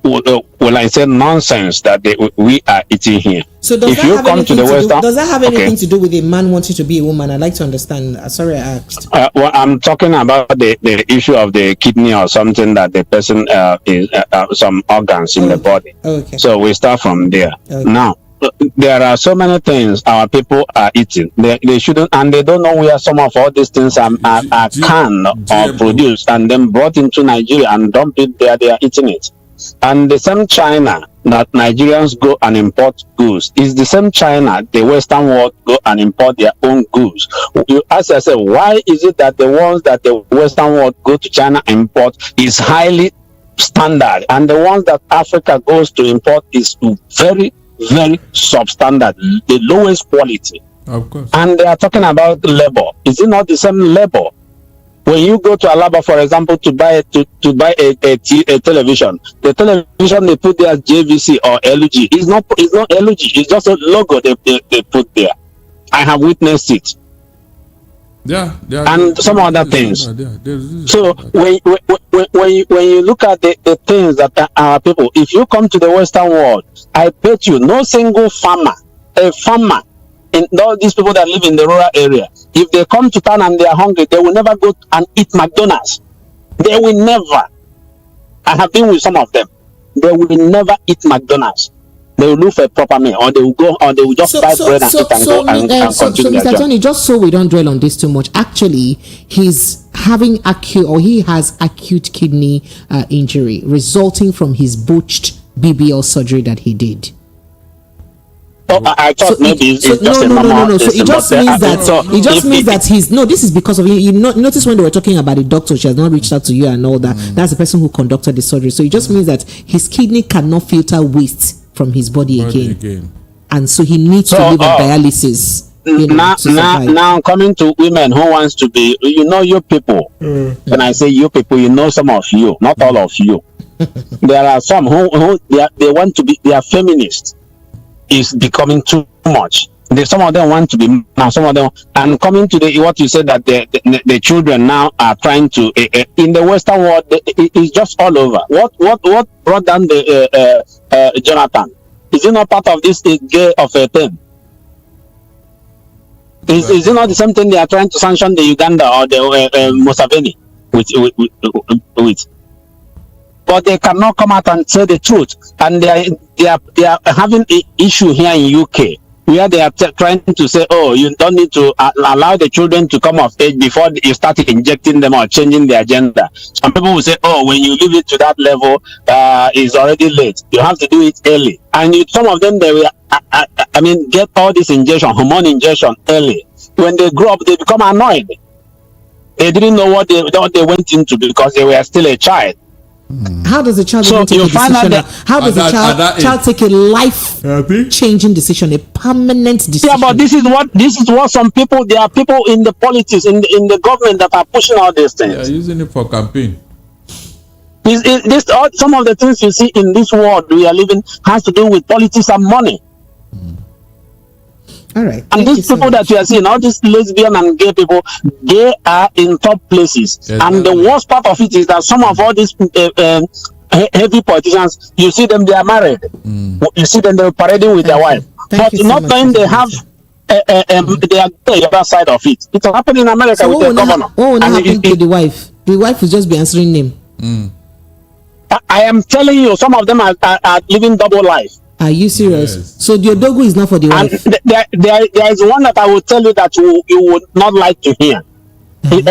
I say nonsense that we are eating here. So does that have anything to do with a man wanting to be a woman? I'd like to understand. Sorry, I asked. Well, I'm talking about the issue of the kidney or something that the person is some organs in the body. Okay. So we start from there. Okay. Now, there are so many things our people are eating. They shouldn't, and they don't know where some of all these things are canned or produced and then brought into Nigeria and dumped it there. They are eating it. And the same China that Nigerians go and import goods is the same China the Western world go and import their own goods. You ask yourself, why is it that the ones that the Western world go to China and import is highly standard, and the ones that Africa goes to import is very, very substandard, the lowest quality? Of course. And they are talking about labor. Is it not the same labor? When you go to Alaba, for example, to buy a television, the television they put there JVC or LG. It's not LG. It's just a logo they put there. I have witnessed it. Yeah, and some other things. So when you look at the things that our people, if you come to the Western world, I bet you no single farmer, in all these people that live in the rural area, if they come to town and they are hungry, they will never go and eat McDonald's. They will never. I have been with some of them. They will never eat McDonald's. They will look for a proper meal, or they will go, or they will just buy bread and eat and go and continue their Mr. job. Tony, just so we don't dwell on this too much, actually, he's having he has acute kidney injury resulting from his botched BBL surgery that he did. Oh, I thought maybe it's just a normal. No. So it just means that he's this is because of you notice when they were talking about the doctor, she has not reached out to you and all that. That's the person who conducted the surgery. So it just means that his kidney cannot filter waste from his body again. And so he needs to live on dialysis. Now coming to women who wants to be, you people. When I say you people, some of you, not all of you. There are some who they want to be, they are feminists. Is becoming too much. Some of them want to be now. Some of them, and coming to what you said that the children now are trying to in the Western world. It's just all over. What brought down the Jonathan? Is it not part of this gay of a thing? Is it not the same thing they are trying to sanction the Uganda or the Museveni with? But they cannot come out and say the truth, and they are having an issue here in UK where they are trying to say, oh, you don't need to allow the children to come of age before you start injecting them or changing their gender. Some people will say, oh, when you leave it to that level, it's already late. You have to do it early. And some of them, they will, get all this hormone injection early. When they grow up, they become annoyed. They didn't know what they went into because they were still a child. How does a child take a decision? How does a child take a life-changing decision, a permanent decision? Yeah, but this is what some people. There are people in the politics, in the government that are pushing all these things. They are using it for campaign. Some of the things you see in this world we are living has to do with politics and money. All right. And these people that you are seeing, all these lesbian and gay people, they are in top places. Yes, and the worst part of it is that some of all these heavy politicians, you see them, they are married. You see them, they're parading with their wife. But not knowing they have, they are the other side of it. It's happening in America with the governor. What will happen to the wife? The wife will just be answering name. I am telling you, some of them are living double life. Are you serious? Yes. So the Odogu is not for the wife? There is one that I will tell you that you would not like to hear.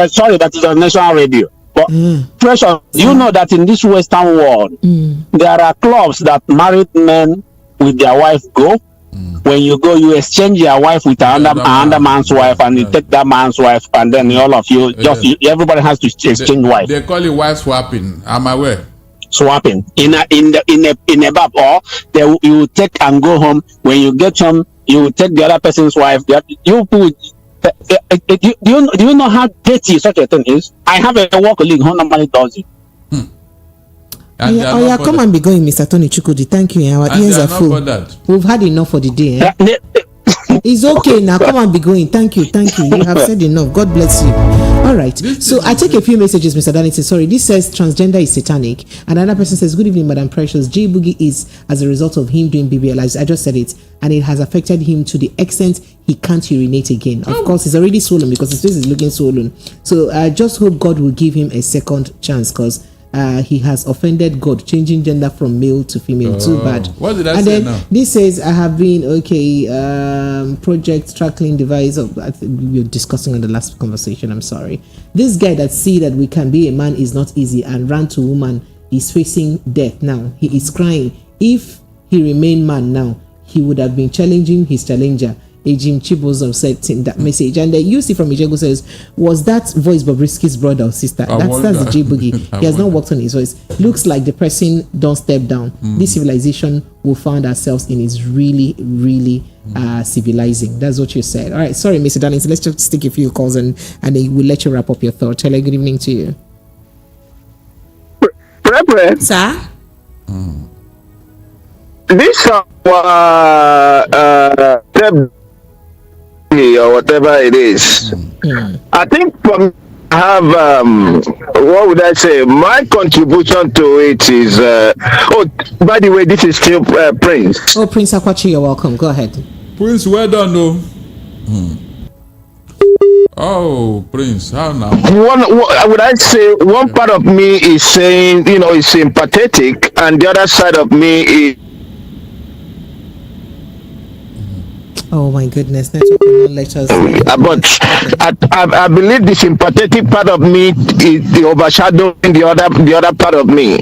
Sorry, that is on national radio. But Precious, you know that in this Western world, there are clubs that married men with their wife go. When you go, you exchange your wife with another man's wife, and you take that man's wife, and then all of you, everybody has to exchange wife. They call it wife swapping. I'm aware. Swapping in a bar, or you will take and go home. When you get home, you will take the other person's wife. You put. Do you know how dirty such a thing is? I have a work colleague who normally does it. Come and be going, Mr. Tony Chukudi. Thank you. Our ears are full. We've had enough for the day. It's okay now. Come and be going. Thank you. You have said enough. God bless you. All right. So I take a few messages, Mr. Danity. Sorry. This says transgender is satanic. And another person says, good evening, Madam Precious. J Boogie is as a result of him doing BBL. I just said it. And it has affected him to the extent he can't urinate again. Of course, he's already swollen because his face is looking swollen. So I just hope God will give him a second chance because he has offended God, changing gender from male to female. Too bad. What did I say now? This says, I have been, project tracking device. We were discussing on the last conversation. I'm sorry. This guy that see that we can be a man is not easy and ran to woman is facing death now. He is crying. If he remained man now, he would have been challenging his challenger. Jim Chibozo said in that message, and you see from Ijego says, was that voice Bobrisky's brother or sister? That's the J Boogie. He has not worked on his voice. Looks like the person don't step down. This civilization will find ourselves in is really, really civilizing. That's what you said. All right, sorry, Mr. Darlington. Let's just take a few calls and we'll let you wrap up your thought. Hello, good evening to you. Sir? This or whatever it is. I think from I have what would I say? My contribution to it is oh, by the way, this is still Prince. Oh, Prince Akwachi, you're welcome. Go ahead. Prince, well done, though. Oh, Prince, how now? Would I say one part of me is saying, is sympathetic, and the other side of me is. Oh my goodness, network will not let us. But I believe the sympathetic part of me is overshadowing the other part of me,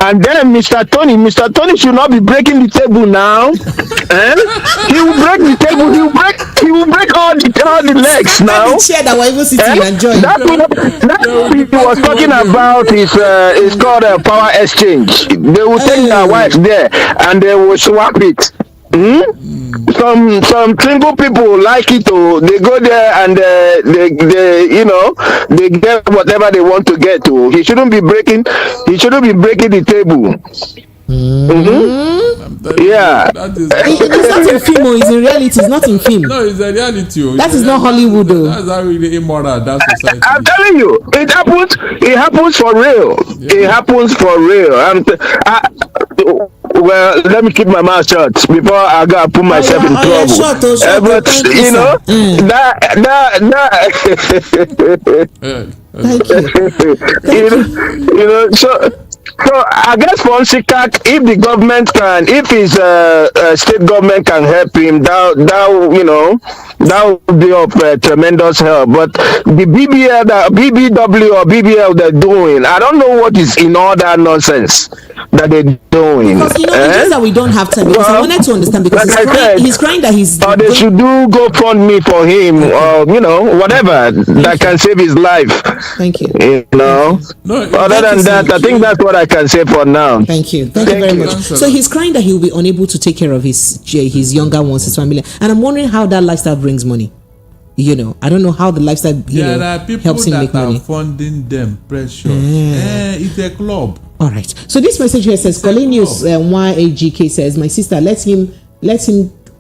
And then Mr. Tony should not be breaking the table now. He will break the table. He will break all the legs now. That's what he was talking about. Is called a power exchange. They will take their wives there and they will swap it. Some single people like it. They go there and they get whatever they want to get to. He shouldn't be breaking the table. Yeah, it's not in film, it's in reality. It's not in film. No, it's a reality. That is not Hollywood, though. That's not really immoral. That society. I'm telling you, it happens for real. Yeah. It happens for real. Well, let me keep my mouth shut before I gotta put myself in trouble. But So I guess for Nsikak, if the government can, if his state government can help him, that would be of tremendous help. But the BBW or BBL they're doing, I don't know what is in all that nonsense that they're doing. Because it's just that we don't have time. Because I wanted to understand because he's crying that he's. Or they should do GoFundMe for him, or whatever that can save his life. Thank you. No, other than that, I think that's what I can say for now. Thank you very much. So he's crying that he will be unable to take care of his younger ones, his family, and I'm wondering how that lifestyle brings money. I don't know how the lifestyle helps him make money. There are people that are funding them, precious. It's a club. All right. So this message here says, Colinius YAGK says, my sister, let him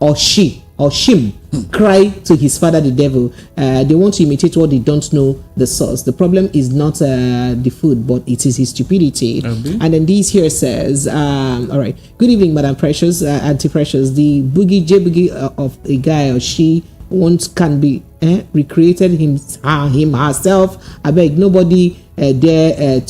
or she or shim cry to his father the devil. They want to imitate what they don't know the source. The problem is not the food, but it is his stupidity. And then this here says, all right, good evening, Madam Precious, Auntie Precious. The boogie of a guy or she can be recreated him herself. I beg nobody dare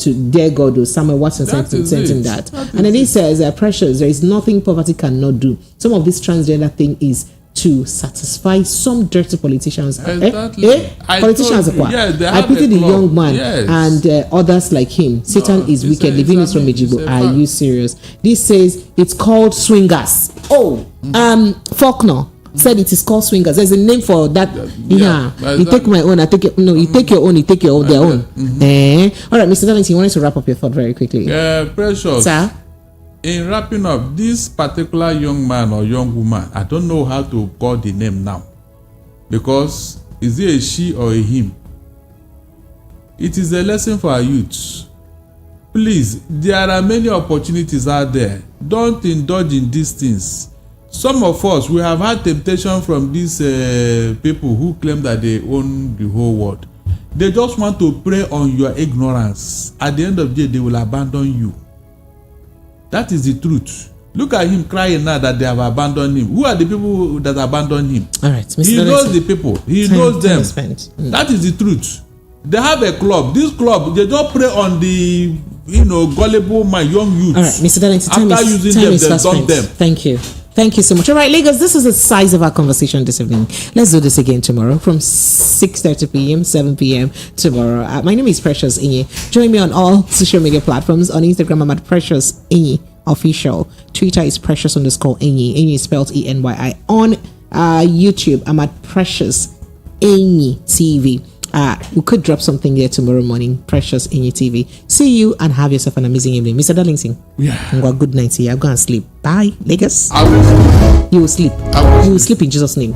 God or Samuel Watson sent him that. And then he says, Precious, there is nothing poverty cannot do. Some of this transgender thing is to satisfy some dirty politicians. Exactly. Politicians I pity the young man and others like him. Satan is wicked. Levinas from Ejibo. Are you serious? This says it's called swingers. Faulkner said it is called swingers. There's a name for that. You take my own, I take it. No, you take your own, you take their own. All right, Mr. Darlington, you wanted to wrap up your thought very quickly. Precious. Sir? In wrapping up, this particular young man or young woman, I don't know how to call the name now. Because is it a she or a him? It is a lesson for our youths. Please, there are many opportunities out there. Don't indulge in these things. Some of us, we have had temptation from these people who claim that they own the whole world. They just want to prey on your ignorance. At the end of the day, they will abandon you. That is the truth. Look at him crying now that they have abandoned him. Who are the people that abandoned him? All right, Mr. He knows the people. He knows them. That is the truth. They have a club. This club, they don't prey on the gullible young youths. All right, Mr. Darlington, after using them, they dump them. Thank you. Thank you so much. All right, Lagos, this is the size of our conversation this evening. Let's do this again tomorrow from 6:30 p.m., 7 p.m. tomorrow. My name is Precious Inye. Join me on all social media platforms. On Instagram, I'm at Precious Inye Official. Twitter is Precious_Inye. Inye is spelled E-N-Y-I. On YouTube, I'm at Precious Inye TV. We could drop something there tomorrow morning. Precious Inye TV. See you and have yourself an amazing evening. Mr. Darlington. Yeah. Good night to you. I'll go and sleep. Bye, Lagos. I will sleep. You will sleep. You will sleep in Jesus' name.